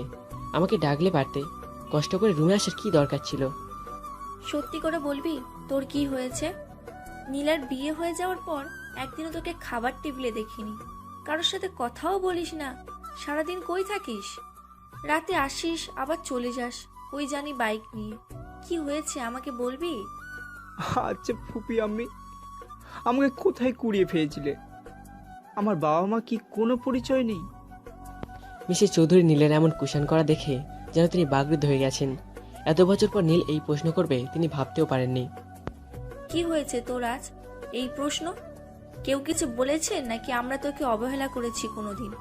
আমাকে ডাকলে পারতে, কষ্ট করে রুমে আসার কি দরকার ছিল? সত্যি করে বলবি তোর কি হয়েছে? নীলার বিয়ে হয়ে যাওয়ার পর একদিনও তোকে খাবার টেবিলে দেখিনি, কারোর সাথে কথাও বলিস না। সারাদিন কই থাকিস? রাতে আসিস আবার চলে যাস, ওই জানি বাইক নিয়ে। কি হয়েছে আমাকে বলবি? আচ্ছা ফুপি, আমাকে কোথায় কুড়িয়ে ফেলেছিলে? আমার বাবা মা কি কোনো পরিচয় নেই? মিসেস চৌধুরী নীলের এমন কুশান করা দেখে যেন তিনি বাগরুদ্ধ হয়ে গেছেন। এত বছর পর নীল এই প্রশ্ন করবে তিনি ভাবতেও পারেননি। কি হয়েছে তোর আজ এই প্রশ্ন? কেউ কিছু বলেছে নাকি আমরা তোকে অবহেলা করেছি কোনোদিন?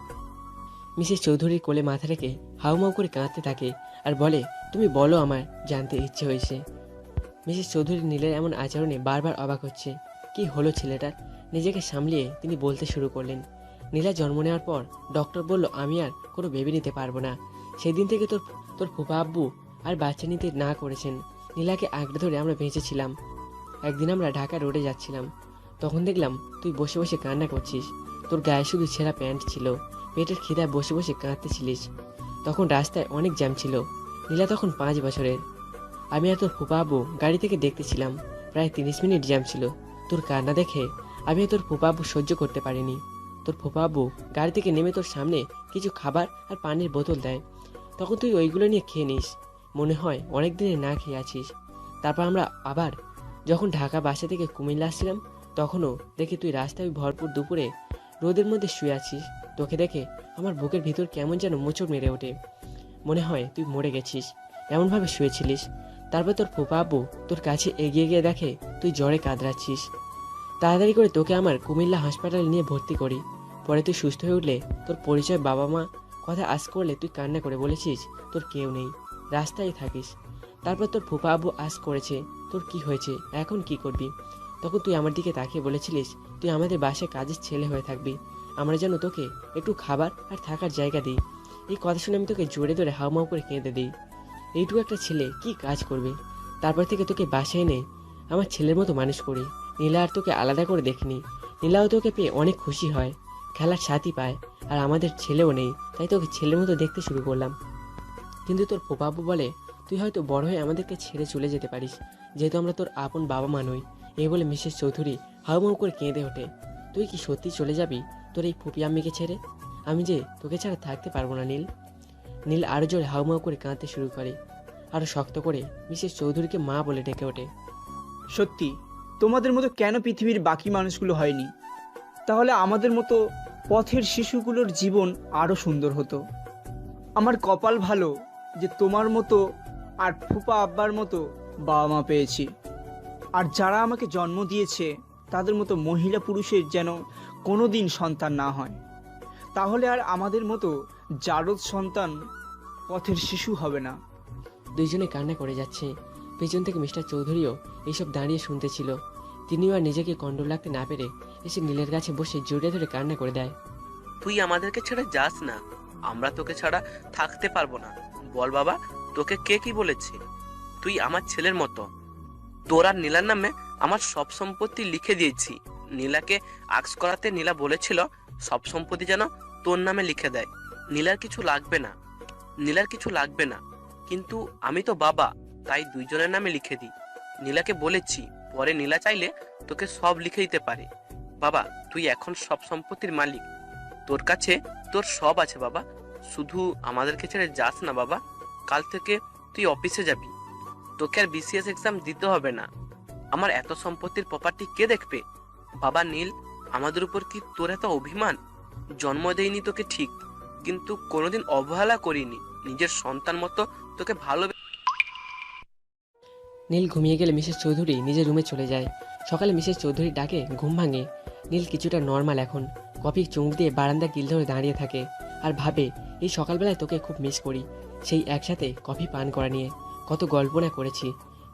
মিসেস চৌধুরীর কোলে মাথা রেখে হাউমাউ করে কাঁদতে থাকে আর বলে, তুমি বলো, আমার জানতে ইচ্ছে হয়েছে। মিসেস চৌধুরী নীলের এমন আচরণে বারবার অবাক হচ্ছে। কি হলো ছেলেটার? নিজেকে সামলিয়ে তিনি বলতে শুরু করলেন, নীলা জন্ম নেওয়ার পর ডক্টর বলল আমি আর কোনো বেবি নিতে পারবো না। সেদিন থেকে তোর ফুপা আব্বু আর বাচ্চা নিতে না করেছেন। নীলাকে আঁকড়ে ধরে আমরা বেঁচেছিলাম। একদিন আমরা ঢাকা রোডে যাচ্ছিলাম, তখন দেখলাম তুই বসে বসে কান্না করছিস। তোর গায়ে শুধু ছেঁড়া প্যান্ট ছিল, পেটের খিদায় বসে বসে কাঁদতেছিলিস। তখন রাস্তায় অনেক জ্যাম ছিল। নীলা তখন 5 বছরের। আমি আর তোর ফুপা আব্বু গাড়ি থেকে দেখতেছিলাম। প্রায় 30 মিনিট জ্যাম ছিল। তোর কান্না দেখে আমি আর তোর ফুপা আব্বু সহ্য করতে পারিনি। তোর ফুপা আব্বু গাড়ি থেকে নেমে তোর সামনে কিছু খাবার আর পানির বোতল দেয়। তখন তুই ওইগুলো নিয়ে খেয়ে নিস। মনে হয় অনেক দিনে না খেয়ে আছিস। তারপর আমরা আবার যখন ঢাকা বাসা থেকে কুমিল্লা আসছিলাম, তখনও দেখি তুই রাস্তায় ভরপুর দুপুরে রোদের মধ্যে শুয়ে আছিস। তোকে দেখে আমার বুকের ভিতর কেমন যেন মোচড় মেরে ওঠে। মনে হয় তুই মরে গেছিস, এমনভাবে শুয়েছিলিস। তারপর তোর ফুপা আব্বু তোর কাছে এগিয়ে গিয়ে দেখে তুই জ্বরে কাঁদরাচ্ছিস। তাড়াতাড়ি করে তোকে আমার কুমিল্লা হাসপাতালে নিয়ে ভর্তি করি। পরে তুই সুস্থ হয়ে উঠলে তোর পরিচয় বাবা মা কথা আজ করলে তুই কান্না করে বলেছিস তোর কেউ নেই, রাস্তায় থাকিস। তারপর তোর ফুপা আব্বু আজ করেছে তোর কি হয়েছে, এখন কি করবি? তখন তুই আমার দিকে তাকিয়ে বলেছিলিস তুই আমাদের বাসায় কাজের ছেলে হয়ে থাকবি, আমরা যেন তোকে একটু খাবার আর থাকার জায়গা দিই। এই কথা শুনে আমি তোকে জোরে ধরে হাউমাউ করে কেঁদে দিই। এইটুকু একটা ছেলে কি কাজ করবে? তারপর থেকে তোকে বাসায় এনে আমার ছেলের মতো মানুষ করি। নীলা আর তোকে আলাদা করে দেখিনি। নীলাও তোকে পেয়ে অনেক খুশি হয়, খেলার সাথী পায়। আর আমাদের ছেলেও নেই, তাই তোকে ছেলের মতো দেখতে শুরু করলাম। কিন্তু তোর বাবু বলে তুই হয়তো বড় হয়ে আমাদেরকে ছেড়ে চলে যেতে পারিস, যেহেতু আমরা তোর আপন বাবা মা নই। এই বলে মিসেস চৌধুরী হাউমাউ করে কেঁদে ওঠে। তুই কি সত্যি চলে যাবি তোর এই ফুপি আম্মিকে ছেড়ে? আমি যে তোকে ছাড়া থাকতে পারবো না নীল। নীল আরো জোরে হাউমাউ করে কাঁদতে শুরু করে, আরো শক্ত করে মিসেস চৌধুরীকে মা বলে ডেকে ওঠে। সত্যি তোমাদের মতো কেন পৃথিবীর বাকি মানুষগুলো হয়নি? তাহলে আমাদের মতো পথের শিশুগুলোর জীবন আরো সুন্দর হতো। আমার কপাল ভালো যে তোমার মতো আর ফুপা আব্বার মতো বাবা মা পেয়েছি। আর যারা আমাকে জন্ম দিয়েছে তাদের মতো মহিলা পুরুষের যেন কোনো দিন সন্তান না হয়, তাহলে আর আমাদের মতো জারদ সন্তান পথের শিশু হবে না। দুইজনে কান্না করে যাচ্ছে। পেছন থেকে মিস্টার চৌধুরীও এইসব দাঁড়িয়ে শুনতেছিল। তিনিও আর নিজেকে কন্ট্রোল রাখতে না পেরে এসে নীলের কাছে বসে জড়িয়ে ধরে কান্না করে দেয়। তুই আমাদেরকে ছেড়ে যাস না, আমরা তোকে ছাড়া থাকতে পারবো না। বল বাবা, তোকে কে কি বলেছে? তুই আমার ছেলের মতো। তোর আর নীলার নামে আমার সব সম্পত্তি লিখে দিয়েছি। নীলাকে আক্স করাতে নীলা বলেছিল সব সম্পত্তি যেন তোর নামে লিখে দেয়। নীলার কিছু লাগবে না, নীলার কিছু লাগবে না। কিন্তু আমি তো বাবা, তাই দুইজনের নামে লিখে দিই। নীলাকে বলেছি পরে নীলা চাইলে তোকে সব লিখে দিতে পারে। বাবা, তুই এখন সব সম্পত্তির মালিক, তোর কাছে তোর সব আছে বাবা। শুধু আমাদেরকে ছেড়ে যাস না বাবা। কাল থেকে তুই অফিসে যাবি, তোকে আর বিসিএস এক্সাম দিতে হবে না। আমার এত সম্পত্তির প্রপার্টি কে দেখবে? বাবা নীল, আমাদের উপর কি তোর এত অভিমান? জন্ম দেইনি তোকে ঠিক, কিন্তু কোনোদিন অবহেলা করিনি। নিজের সন্তান মতো তোকে ভালো। নীল ঘুমিয়ে গেলে মিসেস চৌধুরী নিজের রুমে চলে যায়। সকালে মিসেস চৌধুরী ডাকে ঘুম ভাঙে। নীল কিছুটা নর্মাল এখন। কফি চুমুক দিয়ে বারান্দা গিল ধরে দাঁড়িয়ে থাকে আর ভাবে এই সকালবেলায় তোকে খুব মিস করি। সেই একসাথে কফি পান করা নিয়ে কত গল্প না করেছি।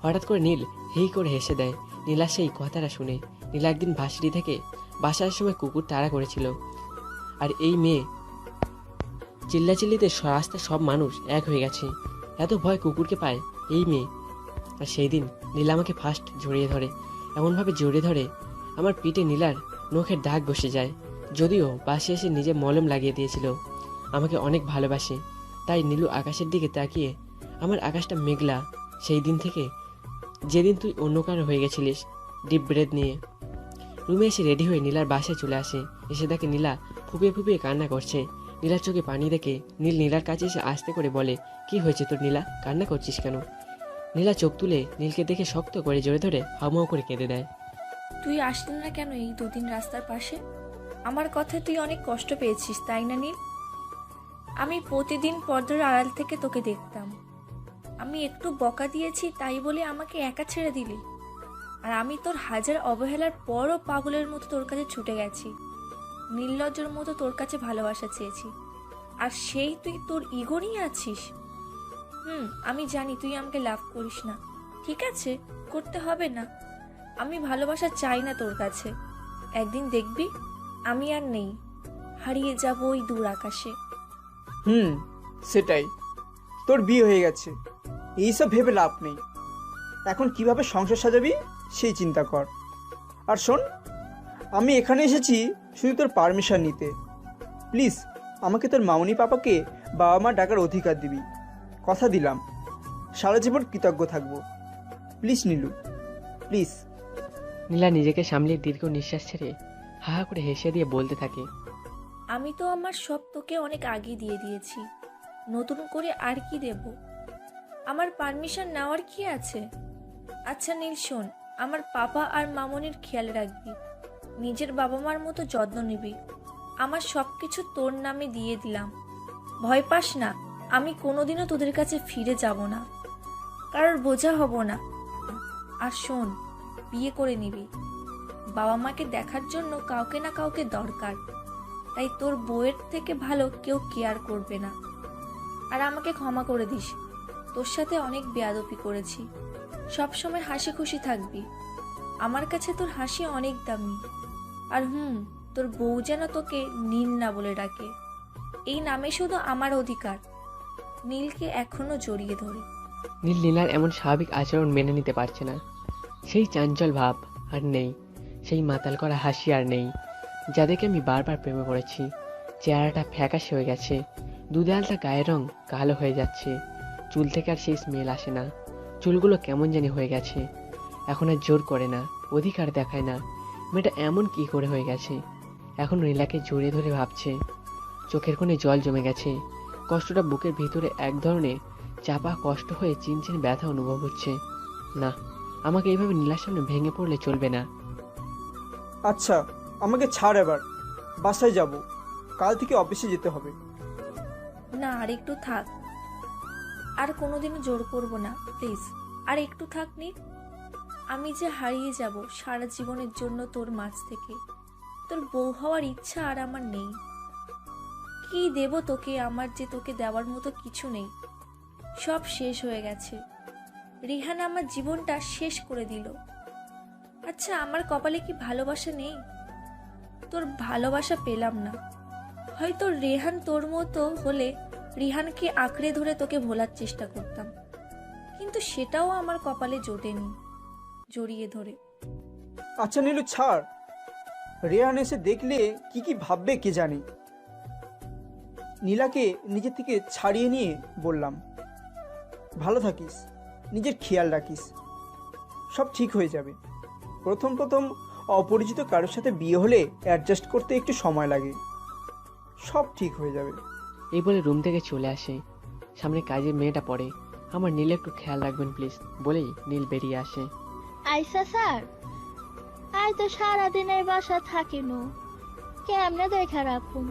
হঠাৎ করে নীল হেই করে হেসে দেয় নীলার সেই কথাটা শুনে। নীলা একদিন ভাসিটি থেকে বাসার সময় কুকুর তাড়া করেছিল, আর এই মেয়ে চিল্লাচিল্লিতে রাস্তার সব মানুষ এক হয়ে গেছে। এত ভয় কুকুরকে পায় এই মেয়ে। আর সেই দিন নীলা আমাকে ফার্স্ট জড়িয়ে ধরে, এমনভাবে জড়িয়ে ধরে আমার পিঠে নীলার নখের দাগ বসে যায়। যদিও বাসে এসে নিজে মলম লাগিয়ে দিয়েছিল। আমাকে অনেক ভালোবাসে, তাই নীলু আকাশের দিকে তাকিয়ে আমার আকাশটা মেঘলা। সেই দিন থেকে যেদিন তুই অন্য কারো হয়ে গেছিলিস। ডিপ ব্রেথ নিয়ে রুমে এসে রেডি হয়ে নীলার বাসায় চলে আসে। এসে দেখে নীলা ফুপিয়ে ফুপিয়ে কান্না করছে। নীলার চোখে পানি দেখে নীল নীলার কাছে এসে আস্তে করে বলে, কি হয়েছে তোর নীলা, কান্না করছিস কেন? নীলা চোখ তুলে নীলকে দেখে শক্ত করে জোরে ধরে হাউমাউ করে কেঁদে দেয়। তুই আসলি না কেন এই দুদিন রাস্তার পাশে? আমার কথা তুই অনেক কষ্ট পেয়েছিস তাই না নীল? আমি প্রতিদিন পর্দার আড়াল থেকে তোকে দেখতাম। আমি একটু বকা দিয়েছি তাই বলে আমাকে একা ছেড়ে দিলি। আর আমি তোর হাজার অবহেলার পরও পাগলের মতো তোর কাছে ছুটে গেছি। নির্লজ্জর মতো তোর কাছে ভালোবাসা চেয়েছি, আর সেই তুই তোর ইগো নিয়ে আছিস। আমি জানি তুই আমাকে লাভ করিস না, ঠিক আছে, করতে হবে না। আমি ভালোবাসা চাই না তোর কাছে। একদিন দেখবি আমি আর নেই, হারিয়ে যাব ওই দূর আকাশে। সেটাই, তোর বিয়ে হয়ে গেছে, এইসব ভেবে লাভ নেই। এখন কিভাবে সংসার সাজাবি সেই চিন্তা কর। আর শোন, আমি এখানে এসেছি শুধু তোর পারমিশন নিতে। প্লিজ আমাকে তোর মামনি পাপাকে বাবা মা ডাকার অধিকার দিবি। কথা দিলাম, সারা জীবন কৃতজ্ঞ থাকবো। Please Nilu, please. নীলা নিজেকে সামলিয়ে দীর্ঘ নিঃশ্বাস ছেড়ে হা হা করে হেসে দিয়ে বলতে থাকে, আমি তো আমার সব তোকে অনেক আগে দিয়ে দিয়েছি, নতুন করে আর কি দেব? আমার পারমিশন নেওয়ার কি আছে? আচ্ছা নীল শোন, আমার পাপা আর মামনির খেয়াল রাখবি, নিজের বাবা মার মতো যত্ন নিবি। আমার সব কিছু তোর নামে দিয়ে দিলাম, ভয় পাস না। আমি কোনোদিনও তোদের কাছে ফিরে যাব না, কারোর বোঝা হব না। আর শোন, বিয়ে করে নিবি। বাবা মাকে দেখার জন্য কাউকে না কাউকে দরকার, তাই তোর বউয়ের থেকে ভালো কেউ কেয়ার করবে না। আর আমাকে ক্ষমা করে দিস, তোর সাথে অনেক বেয়াদবি করেছি। সবসময় হাসি খুশি থাকবি, আমার কাছে তোর হাসি অনেক দামি। আর তোর বউ যেন তোকে নীল না বলে ডাকে, এই নামে শুধু আমার অধিকার। নীলকে এখনো জড়িয়ে ধরে। নীল নীলার এমন স্বাভাবিক আচরণ মেনে নিতে পারছে না। সেই চাঞ্চল ভাব আর নেই, সেই মাতাল করা হাসি আর নেই, যাদেরকে আমি বারবার প্রেমে পড়েছি। চেহারাটা ফ্যাকাশে হয়ে গেছে, দুদেয়ালটা গায়ের রং কালো হয়ে যাচ্ছে, চুল থেকে আর সেই স্মেল আসে না। চুলগুলো কেমন জানি হয়ে গেছে। এখন আর জোর করে না, অধিকার দেখায় না। মেয়েটা এমন কি করে হয়ে গেছে? এখন নীলাকে জড়িয়ে ধরে ভাবছে। চোখের কোণে জল জমে গেছে। কষ্টটা বুকের ভিতরে এক ধরনের চাপা কষ্ট হয়ে চিনচিন ব্যথা অনুভব হচ্ছে। না, আমাকে এইভাবে নীলার সামনে ভেঙে পড়লে চলবে না। আচ্ছা, আমাকে ছাড়, এবার বাসায় যাব, কাল থেকে অফিসে যেতে হবে। না, আর একটু থাক। আর কোনোদিনও জোর করব না, প্লিজ। আর একটু থাক নীল। আমি যে হারিয়ে যাব সারা জীবনের জন্য তোর মাঝ থেকে। তোর বউ হওয়ার ইচ্ছা আর আমার নেই। কি দেব তোকে, আমার যে তোকে দেওয়ার মতো কিছু নেই। সব শেষ হয়ে গেছে। রিহান আমার জীবনটা শেষ করে দিল। আচ্ছা, আমার কপালে কি ভালোবাসা নেই? তোর ভালোবাসা পেলাম না। হয়তো রেহান তোর মতো হলে রিহানকে আঁকড়ে ধরে তোকে ভোলার চেষ্টা করতাম, কিন্তু সেটাও আমার কপালে জোটেনি জড়িয়ে ধরে। আচ্ছা নীলু, ছাড়। রেহান এসে দেখলে কি কি ভাববে কে জানে। নীলাকে নিজের থেকে ছাড়িয়ে নিয়ে বললাম, ভালো থাকিস, নিজের খেয়াল রাখিস, সব ঠিক হয়ে যাবে। প্রথম প্রথম অপরিচিত কারোর সাথে বিয়ে হলে অ্যাডজাস্ট করতে একটু সময় লাগে, সব ঠিক হয়ে যাবে। এই বলে রুম থেকে চলে আসে। সামনে কাজের মেয়েটা পড়ে। আমার নীল একটু খেয়াল রাখবেন প্লিজ বলেই নীল বেরিয়ে আসে। আইসা স্যার, আজ তো সারাদিন এই বাসা থাকিনু, কেমনে দেখা রাখুন।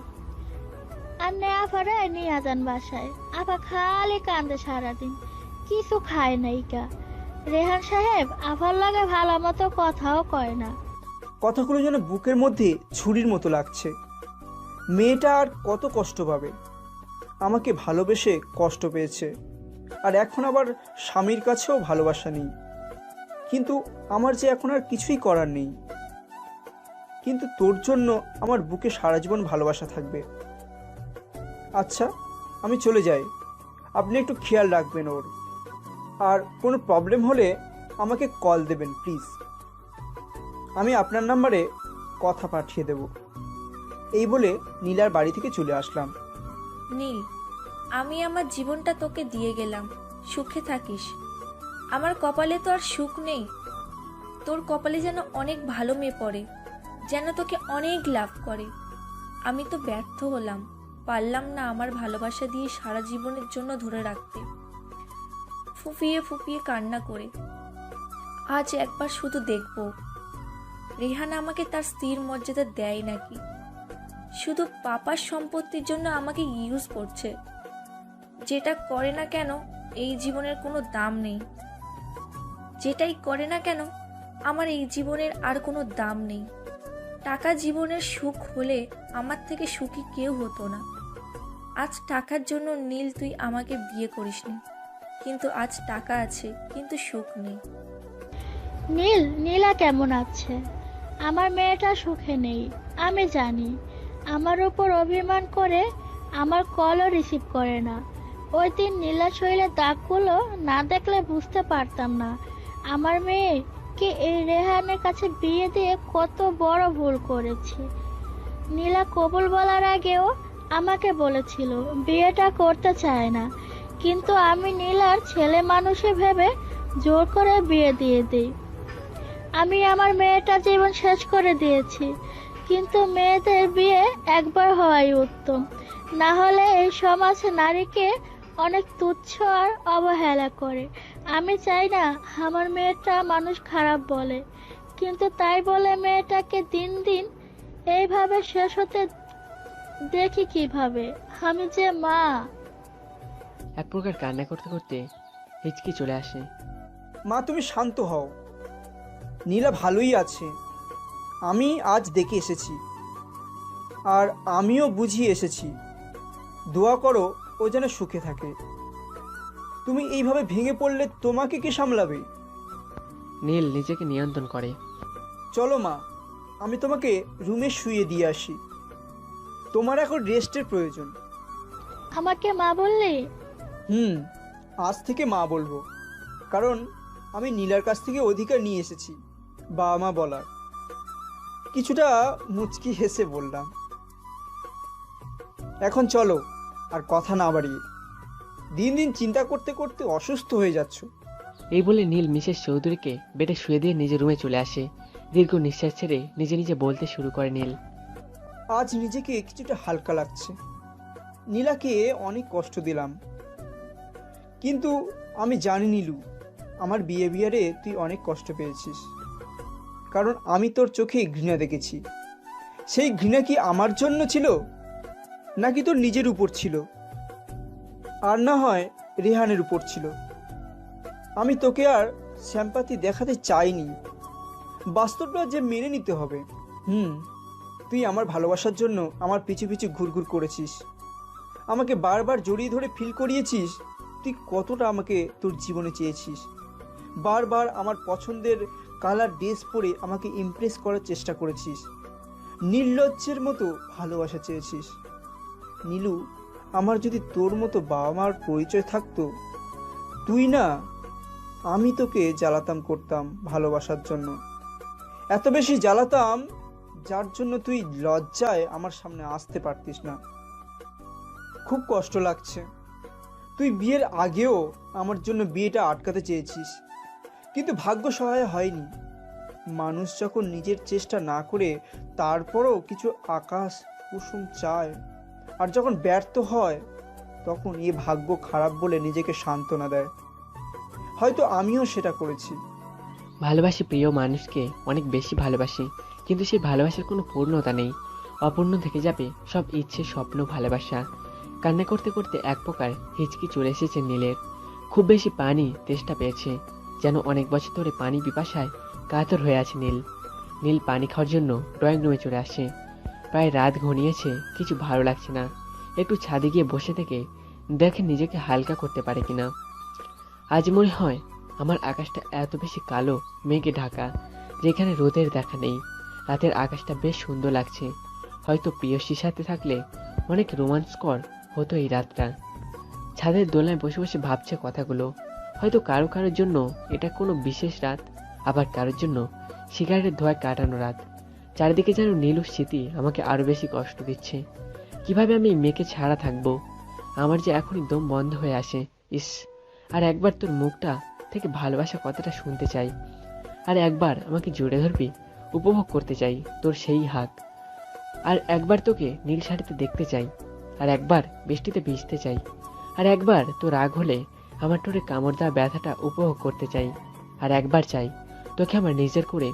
আর নে আফারে নিয়ে যান বাসায়। আপা খালি কান্দে সারাদিন, কিছু খায় নাই কা। রেহান সাহেব আফার লাগে ভালো মতো কথাও কয় না। কথাগুলো যেন বুকের মধ্যে ছুরির মতো লাগছে। মেয়েটা আর কত কষ্ট পাবে। আমাকে ভালোবেসে কষ্ট পেয়েছে, আর এখন আবার স্বামীর কাছেও ভালোবাসা নেই। কিন্তু আমার যে এখন আর কিছুই করার নেই। কিন্তু তোর জন্য আমার বুকে সারা জীবন ভালোবাসা থাকবে। আচ্ছা, আমি চলে যাই, আপনি একটু খেয়াল রাখবেন ওর। আর কোনো প্রবলেম হলে আমাকে কল দেবেন প্লিজ। আমি আপনার নাম্বারে কথা পাঠিয়ে দেব। এই বলে নীলার বাড়ি থেকে চলে আসলাম। নীল, আমি আমার জীবনটা তোকে দিয়ে গেলাম, সুখে থাকিস। আমার কপালে তো আর সুখ নেই। তোর কপালে যেন অনেক ভালো মেয়ে পড়ে, যেন তোকে অনেক লাভ করে। আমি তো ব্যর্থ হলাম, পারলাম না আমার ভালোবাসা দিয়ে সারা জীবনের জন্য ধরে রাখতে। ফুপিয়ে ফুপিয়ে কান্না করে আজ একবার শুধু দেখব রেহান আমাকে তার স্ত্রীর মর্যাদা দেয় নাকি। শুধু পাপার সম্পত্তির জন্য আমাকে ইউজ করছে। যেটা করে না কেন এই জীবনের কোনো দাম নেই। যেটাই করে না কেন আমার এই জীবনের আর কোনো দাম নেই। টাকা জীবনের সুখ হলে আমার থেকে সুখী কেউ হতো না। আজ টাকার জন্য নীল তুই আমাকে বিয়ে করিসনি, কিন্তু আজ টাকা আছে কিন্তু সুখ নেই। নীলা কেমন আছে? আমার মেয়েটা সুখে নেই, আমি জানি। আমার উপর অভিমান করে আমার কলও রিসিভ করে না। ওই দিন নীলা শরীরের দাগগুলো না দেখলে বুঝতে পারতাম না আমার মেয়েকে এই রেহানের কাছে বিয়ে দিয়ে কত বড় ভুল করেছি। নীলা কবুল বলার আগেও আমাকে বলেছিল বিয়েটা করতে চায় না, কিন্তু আমি নীলার ছেলে মানুষে ভেবে জোর করে বিয়ে দিয়ে দিই। আমি আমার মেয়েটার জীবন শেষ করে দিয়েছি, কিন্তু মেয়েদের বিয়ে একবার হওয়াই উত্তম। না হলে এই সমাজ নারীকে অনেক তুচ্ছ আর অবহেলা করে। আমি চাই না আমার মেয়েটা মানুষ খারাপ বলে, কিন্তু তাই বলে মেয়েটাকে দিন দিন এইভাবে শেষ হতে দেখি কিভাবে? আমি যে মা। এক প্রকার কান্না করতে করতে হিচকি চলে আসে। মা, তুমি শান্ত হও। নীলা ভালোই আছে। আমি আজ দেখে এসেছি, আর আমিও বুঝিয়ে এসেছি। দোয়া করো ও যেন সুখে থাকে। তুমি এইভাবে ভেঙে পড়লে তোমাকে কে সামলাবে? নীল নিজেকে নিয়ন্ত্রণ করে। চলো মা, আমি তোমাকে রুমে শুইয়ে দিয়ে আসি। তোমার এখন রেস্টের প্রয়োজন। আমাকে মা বললি? আজ থেকে মা বলবো, কারণ আমি নীলার কাছ থেকে অধিকার নিয়ে এসেছি বাবা মা বলার। কিছুটা মুচকি হেসে বললাম। এখন চলো, আর কথা না বাড়িয়ে দিন দিন চিন্তা করতে করতে অসুস্থ হয়ে যাচ্ছ। এই বলে নীল মিসেস চৌধুরীকে বেডে শুয়ে দিয়ে নিজের রুমে চলে আসে। দীর্ঘ নিঃশ্বাস ছেড়ে নিজে নিজে বলতে শুরু করে নীল। আজ নিজেকে কিছুটা হালকা লাগছে। নীলাকে অনেক কষ্ট দিলাম, কিন্তু আমি জানি নীলু, আমার বিহেভিয়ারে তুই অনেক কষ্ট পেয়েছিস, কারণ আমি তোর চোখে ঘৃণা দেখেছি। সেই ঘৃণা কি আমার জন্য ছিল, নাকি তোর নিজের উপর ছিল, আর না হয় রেহানের উপর ছিল? আমি তোকে আর স্যাম্পাথি দেখাতে চাইনি, বাস্তবটা যে মেনে নিতে হবে। তুই আমার ভালোবাসার জন্য আমার পিছু পিছু ঘুরঘুর করেছিস, আমাকে বারবার জড়িয়ে ধরে ফিল করিয়েছিস তুই কতটা আমাকে তোর জীবনে চেয়েছিস। বারবার আমার পছন্দের কালার ড্রেস পরে আমাকে ইমপ্রেস করার চেষ্টা করেছিস, নির্লজ্জের মতো ভালোবাসা চেয়েছিস। নীলু, আমার যদি তোর মতো বাবা মার পরিচয় থাকতো, তুই না, আমি তোকে জ্বালাতাম করতাম ভালোবাসার জন্য, এত বেশি জ্বালাতাম যার জন্য তুই লজ্জায় আমার সামনে আসতে পারতিস না। খুব কষ্ট লাগছে। তুই বিয়ের আগেও আমার জন্য বিয়েটা আটকাতে চেয়েছিস, কিন্তু ভাগ্য সহায় হয়নি। মানুষ যখন নিজের চেষ্টা না করে তারপরও কিছু আকাশ কুসুম চায়, আর যখন ব্যর্থ হয়, তখন এ ভাগ্য খারাপ বলে নিজেকে সান্ত্বনা দেয়। হয়তো আমিও সেটা করেছি। ভালোবাসি প্রিয় মানুষকে অনেক বেশি ভালোবাসি, কিন্তু সেই ভালোবাসার কোনো পূর্ণতা নেই। অপূর্ণ থেকে যাবে সব ইচ্ছে, স্বপ্ন, ভালোবাসা। কান্না করতে করতে এক প্রকার হিচকি চলে এসেছে নীলের। খুব বেশি পানি তেষ্টা পেয়েছে, যেন অনেক বছর ধরে পানি পিপাসায় কাতর হয়ে আছে নীল। নীল পানি খাওয়ার জন্য ড্রয়িং রুমে চলে আসে। প্রায় রাত ঘনিয়েছে, কিছু ভালো লাগছে না। একটু ছাদে গিয়ে বসে থেকে দেখে নিজেকে হালকা করতে পারে কিনা। আজ মনে হয় আমার আকাশটা এত বেশি কালো মেঘে ঢাকা, যেখানে রোদের দেখা নেই। রাতের আকাশটা বেশ সুন্দর লাগছে। হয়তো প্রিয়সীর সাথে থাকলে অনেক রোমাঞ্চকর হতো এই রাতটা। ছাদের দোলনায় বসে বসে ভাবছে কথাগুলো। হয়তো কারো কারোর জন্য এটা কোনো বিশেষ রাত, আবার কারোর জন্য সিগারেটের ধোঁয়ায় কাটানো রাত। চারিদিকে যেন নীলুর স্মৃতি আমাকে আরো বেশি কষ্ট দিচ্ছে। কিভাবে আমি এই মেয়েকে ছাড়া থাকবো? আমার যে এখনই দম বন্ধ হয়ে আসে। ইস, আর একবার তোর মুখটা থেকে ভালোবাসা কথাটা শুনতে চাই, আর একবার আমাকে জড়িয়ে ধরবি, উপভোগ করতে চাই তোর সেই হাত, আর একবার তোকে নীল শাড়িতে দেখতে চাই, আর একবার বৃষ্টিতে ভিজতে চাই, আর একবার তোর রাগ হলে আমার ঠোঁটে কামড় দেওয়া ব্যথাটা উপভোগ করতে চাই, আর একবার চাই তোকে আমার নিজের করে,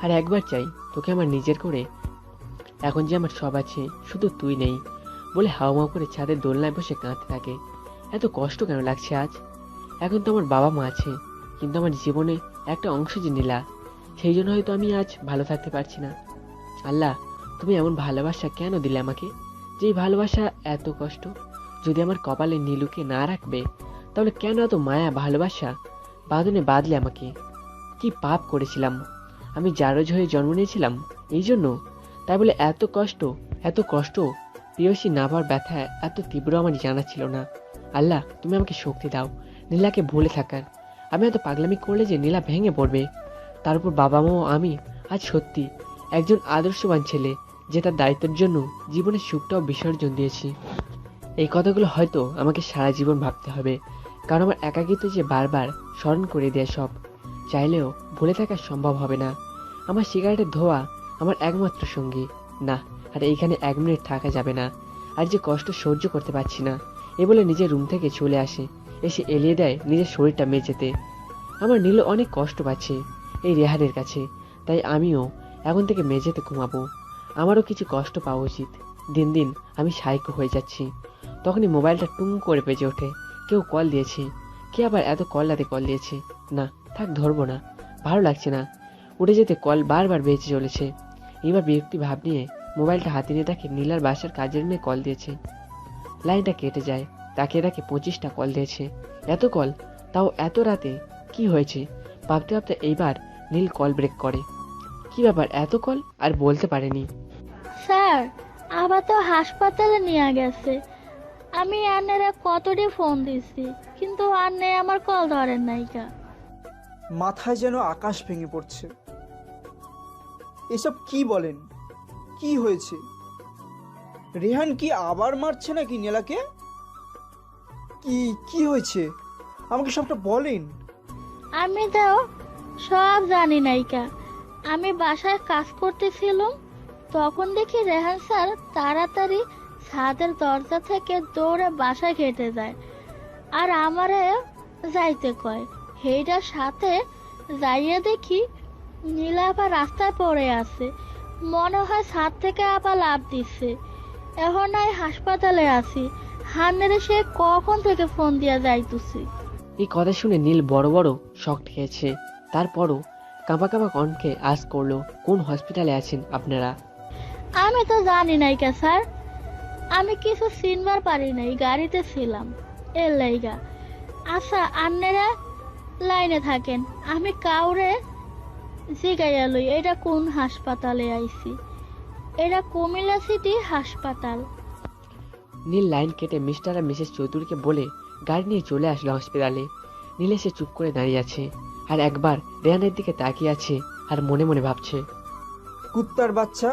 আর একবার চাই তোকে আমার নিজের করে। এখন যে আমার সব আছে, শুধু তুই নেই বলে হাওয়া করে ছাদের দোলনায় বসে কাঁদতে থাকে। এত কষ্ট কেন লাগছে আজ? এখন তো আমার বাবা মা আছে, কিন্তু আমার জীবনে একটা অংশ যে নীলা, সেই জন্য হয়তো আমি আজ ভালো থাকতে পারছি না। আল্লাহ, তুমি এমন ভালোবাসা কেন দিলে আমাকে, যেই ভালোবাসা এত কষ্ট? যদি আমার কপালে নীলুকে না রাখবে, তাহলে কেন এত মায়া ভালোবাসা বাঁধনে বাঁধলে আমাকে? কি পাপ করেছিলাম আমি? জারজ হয়ে জন্ম নিয়েছিলাম এই জন্য? তাই বলে এত কষ্ট, এত কষ্ট প্রিয়সী না পাওয়ার ব্যথা এত তীব্র আমার জানা ছিল না। আল্লাহ, তুমি আমাকে শক্তি দাও নীলাকে ভুলে থাকার। আমি এত পাগলামি করলে যে নীলা ভেঙে পড়বে। তার উপর বাবা মাও আমি আজ সত্যি একজন আদর্শবান ছেলে, যে তার দায়িত্বের জন্য জীবনের সুখটাও বিসর্জন দিয়েছি। এই কথাগুলো হয়তো আমাকে সারা জীবন ভাবতে হবে, কারণ আমার একাকিত্ব যে বারবার স্মরণ করে দেয় সব। চাইলেও ভুলে থাকা সম্ভব হবে না। আমার সিগারেটের ধোঁয়া আমার একমাত্র সঙ্গী। না, আর এইখানে 1 মিনিট থাকা যাবে না। আর যে কষ্ট সহ্য করতে পারছি না, এ বলে নিজের রুম থেকে চলে আসে। এসে এলিয়ে দেয় নিজের শরীরটা মেঝেতে। আমার নীল অনেক কষ্ট পাচ্ছে এই রেহানের কাছে, তাই আমিও এখন থেকে মেঝেতে ঘুমাবো। আমারও কিছু কষ্ট পাওয়া উচিত। দিন দিন আমি সাইকো হয়ে যাচ্ছি। তখনই মোবাইলটা টুং করে বেজে ওঠে। কেউ কল দিয়েছে। কে আবার এত কল রাতে কল দিয়েছে? না, থাক, ধরবো না, ভালো লাগছে না। উঠে যেতে কল বারবার বেজে চলেছে। এবার বিরক্তি ভাব নিয়ে মোবাইলটা হাতে নিয়ে দেখে নীলার বাসার কাজের মেয়ে কল দিয়েছে। লাইনটা কেটে যায়। তাকে 25টা কল দিয়েছে। এত কল, তাও এত রাতে। কি হয়েছে ভাবতে ভাবতে এইবার নীল কল ব্রেক করে। কি ব্যাপার, এত কল? আর বলতে পারেনি। স্যার, আবার তো হাসপাতালে নিয়ে গেছে। আমি আন্নারা কতটি ফোন দিছি, কিন্তু আন্নে আমার কল ধরেন নাইকা। মাথায় যেন আকাশ ভেঙে পড়ছে। এসব কি বলেন? কি হয়েছে? রেহান কি আবার মারছে নাকি নীলাকে? কি কি হয়েছে আমাকে সবটা বলেন। আমি তো সব জানি নাইকা। আমি বাসায় কাজ করতেছিলাম, তখন দেখি রেহান স্যার তাড়াতাড়ি ছাদের দরজা থেকে দৌড়ে বাসায় খেতে যায় আর আমারে যাইতে কয়। সেইটার সাথে যাইয়ে দেখি নীলা আবার রাস্তায় পড়ে আছে, মনে হয় ছাদ থেকে আবার লাফ দিচ্ছে। এখন আমি হাসপাতালে আছি, হান্নারে সে কখন থেকে ফোন দিয়া যাইতেছি। এই কথা শুনে নীল বড় বড় শক খেয়েছে। তারপরও কাঁপা কাঁপা কণ্ঠে আজ করলো, কোন হসপিটালে আছেন আপনারা? আমি তো জানি নাই কে স্যার, আমি কিছু চিনবার পারি নাই, গাড়িতে ছিলাম এর লাইগা। আচ্ছা আপনারা লাইনে থাকেন, আমি কাউরে জিগাইয়া লই এটা কোন হাসপাতালে আইছি। এটা কুমিল্লা সিটি হাসপাতাল। নীল লাইন কেটে মিস্টার আর মিসেস চৌধুরীকে বলে গাড়ি নিয়ে চলে আসলো হসপিটালে। নীল এসে চুপ করে দাঁড়িয়ে আছে আর একবার রেহানের দিকে তাকিয়ে আছে আর মনে মনে ভাবছে, কুত্তার বাচ্চা,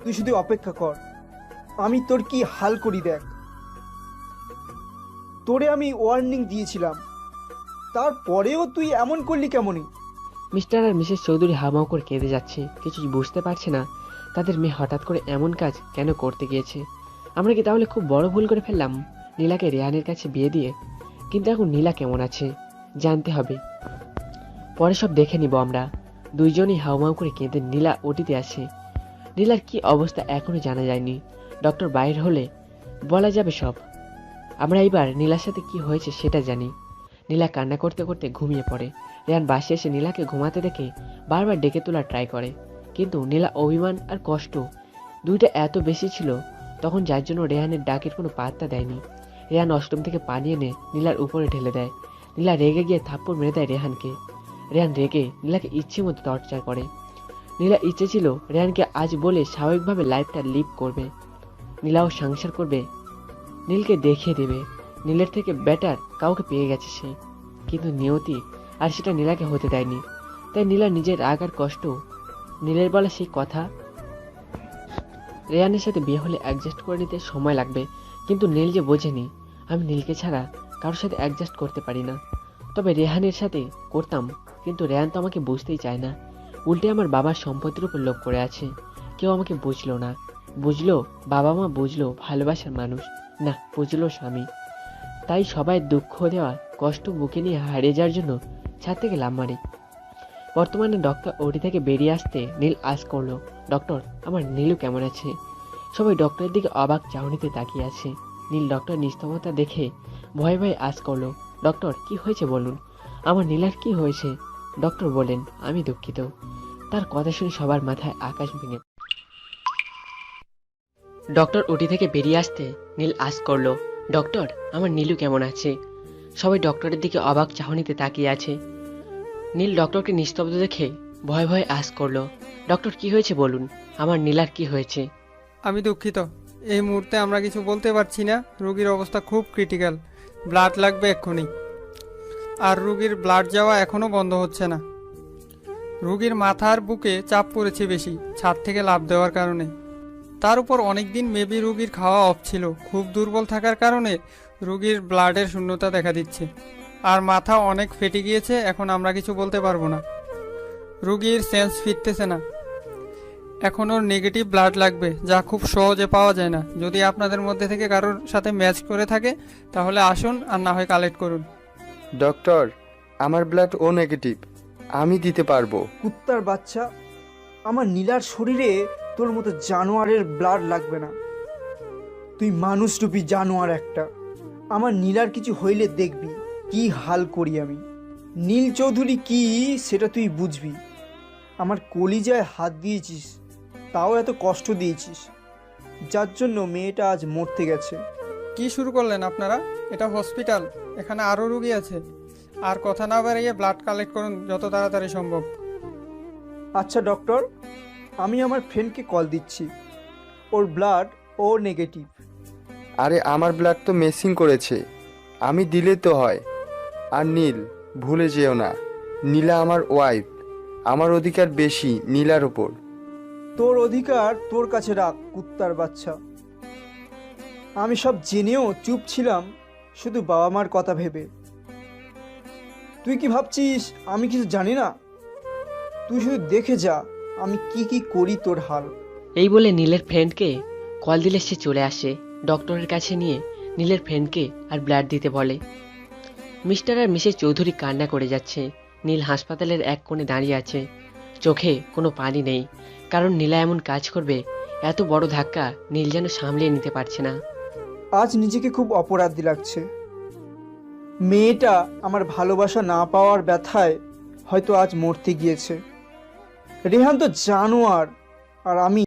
তুই শুধু অপেক্ষা কর, আমি তোর কি হাল করি দেখ। তোরে আমি ওয়ার্নিং দিয়েছিলাম, তারপরেও তুই এমন করলি কেমনই? মিস্টার আর মিসেস চৌধুরী হামাও করে কেঁদে যাচ্ছে, কিছু বুঝতে পারছে না তাদের মেয়ে হঠাৎ করে এমন কাজ কেন করতে গিয়েছে। আমরা কি তাহলে খুব বড় ভুল করে ফেললাম নীলাকে রেহানের কাছে বিয়ে দিয়ে? কিন্তু এখন নীলা কেমন আছে জানতে হবে, পরে সব দেখে নিব আমরা। দুইজনই হাউমাউ করে কেঁদে নীলা ওটিতে আসে। নীলার কি অবস্থা এখনো জানা যায়নি, ডক্টর বাইর হলে বলা যাবে সব। আমরা এইবার নীলার সাথে কি হয়েছে সেটা জানি। নীলা কান্না করতে করতে ঘুমিয়ে পড়ে। রেহান বাসে এসে নীলাকে ঘুমাতে দেখে বারবার ডেকে তোলার ট্রাই করে, কিন্তু নীলা অভিমান আর কষ্ট দুইটা এত বেশি ছিল তখন, যার জন্য রেহানের ডাকের কোনো পাত্তা দেয়নি। রেহান অষ্টম থেকে পানি এনে নীলার উপরে ঢেলে দেয়। নীলা রেগে গিয়ে থাপ্পড় মেরে দেয় রেহানকে। রেহান রেগে নীলাকে ইচ্ছে মতো টর্চার করে। নীলা ইচ্ছে ছিল রেহানকে আজ বলে স্বাভাবিকভাবে লাইফটা লিভ করবে, নীলাও সংসার করবে, নীলকে দেখিয়ে দেবে নীলের থেকে বেটার কাউকে পেয়ে গেছে সে। কিন্তু নিয়তি আর সেটা নীলাকে হতে দেয়নি। তাই নীলা নিজের রাগ আর কষ্ট, নীলের বলা সেই কথা, রেহানের সাথে বিয়ে হলে অ্যাডজাস্ট করে নিতে সময় লাগবে, কিন্তু নীল যে বোঝেনি আমি নীলকে ছাড়া কারোর সাথে অ্যাডজাস্ট করতে পারি না। তবে রেহানের সাথে করতাম, কিন্তু রেহান তো আমাকে বুঝতেই চায় না, উল্টে আমার বাবার সম্পত্তির উপর লোভ করে আছে। কেউ আমাকে বুঝলো না, বুঝলো বাবা মা, বুঝলো ভালোবাসার মানুষ, না বুঝলো স্বামী। তাই সবাই দুঃখ দেওয়া কষ্ট বুকে নিয়ে হারিয়ে যাওয়ার জন্য ছাদ থেকে লাফ মারি। বর্তমানে ডক্টর ওটি থেকে বেরিয়ে আসতে নীল আজ করলো, ডক্টর আমার নীলু কেমন আছে? সবাই ডক্টরের দিকে অবাক চাহনিতে তাকিয়ে আছে। নীল ডক্টর নিস্তমতা দেখে ভয়ে ভয়ে আজ করলো, ডক্টর কি হয়েছে বলুন, আমার নীলার কি হয়েছে? ডক্টর বলেন, আমি দুঃখিত। তার কথা শুনে সবার মাথায় আকাশ ভেঙে। ডক্টর ওটি থেকে বেরিয়ে আসতে নীল আজ করলো, ডক্টর আমার নীলু কেমন আছে? সবাই ডক্টরের দিকে অবাক চাহনিতে তাকিয়ে আছে। নীল ডক্টরকে নিস্তব্ধ দেখে ভয়ে ভয়ে আজ করলো, ডক্টর কি হয়েছে বলুন, আমার নীলার কি হয়েছে? আমি দুঃখিত, এই মুহূর্তে আমরা কিছু বলতে পারছি না। রোগীর অবস্থা খুব ক্রিটিক্যাল, ব্লাড লাগবে এক্ষুনি। আর রোগীর ব্লাড যাওয়া এখনও বন্ধ হচ্ছে না। রোগীর মাথার বুকে চাপ পড়েছে বেশি, ছাদ থেকে লাফ দেওয়ার কারণে। তার উপর অনেকদিন মেবি রোগীর খাওয়া অফ ছিল, খুব দুর্বল থাকার কারণে রোগীর ব্লাডের শূন্যতা দেখা দিচ্ছে। আর মাথা অনেক ফেটে গিয়েছে, এখন আমরা কিছু বলতে পারবো না। রোগীর সেন্স ফিরতেছে না, এখন ওর নেগেটিভ ব্লাড লাগবে, যা খুব সহজে পাওয়া যায় না। যদি আপনাদের মধ্যে থেকে কারোর সাথে ম্যাচ করে থাকে তাহলে আসুন, আর না হয় কালেক্ট করুন। ডক্টর, আমার ব্লাড ও নেগেটিভ, আমি দিতে পারবো। কুত্তার বাচ্চা, আমার নীলার শরীরে তোর মতো জানোয়ারের ব্লাড লাগবে না। তুই মানুষরূপী জানোয়ার একটা। আমার নীলার কিছু হইলে দেখবি কি হাল করি আমি। নীল চৌধুরী কি সেটা তুই বুঝবি। আমার কলিজায় হাত দিয়েছিস, তাও এত কষ্ট দিয়েছিস, যার জন্য মেয়েটা আজ মরতে গেছে। কি শুরু করলেন আপনারা? এটা হসপিটাল, এখানে আরও রোগী আছে। আর কথা না বাড়িয়ে ব্লাড কালেক্ট করুন যত তাড়াতাড়ি সম্ভব। আচ্ছা ডক্টর, আমি আমার ফ্রেন্ডকে কল দিচ্ছি, ওর ব্লাড ও নেগেটিভ। আরে আমার ব্লাড তো মেসিং করেছে, আমি দিলে তো হয়। আর নীল, ভুলে যেও না, নীলা আমার ওয়াইফ, আমার অধিকার বেশি নীলার ওপর। তোর অধিকার তোর কাছে রাখ কুত্তার বাচ্চা। আমি সব জেনেও চুপ ছিলাম, শুধু বাবা মার কথা ভেবে। তুই কি ভাবছিস আমি কিছু জানি না? তুই শুধু দেখে যা আমি কি কি করি তোর হাল। এই বলে নীলের ফ্রেন্ডকে কল দিলে সে চলে আসে। ডক্টরের কাছে নিয়ে নীলের ফ্রেন্ডকে আর ব্লাড দিতে বলে। মিস্টার আর মিসেস চৌধুরী কান্না করে যাচ্ছে। নীল হাসপাতালের এক কোণে দাঁড়িয়ে আছে, চোখে কোনো পানি নেই। কারণ নীলা এমন কাজ করবে এত বড় ধাক্কা নীল যেন সামলিয়ে নিতে পারছে না। আজ নিজেকে খুব অপরাধী লাগছে। মেয়েটা আমার ভালোবাসা না পাওয়ার ব্যথায় হয়তো আজ মরতে গিয়েছে। রেহান তো জানোয়ার, আর আমি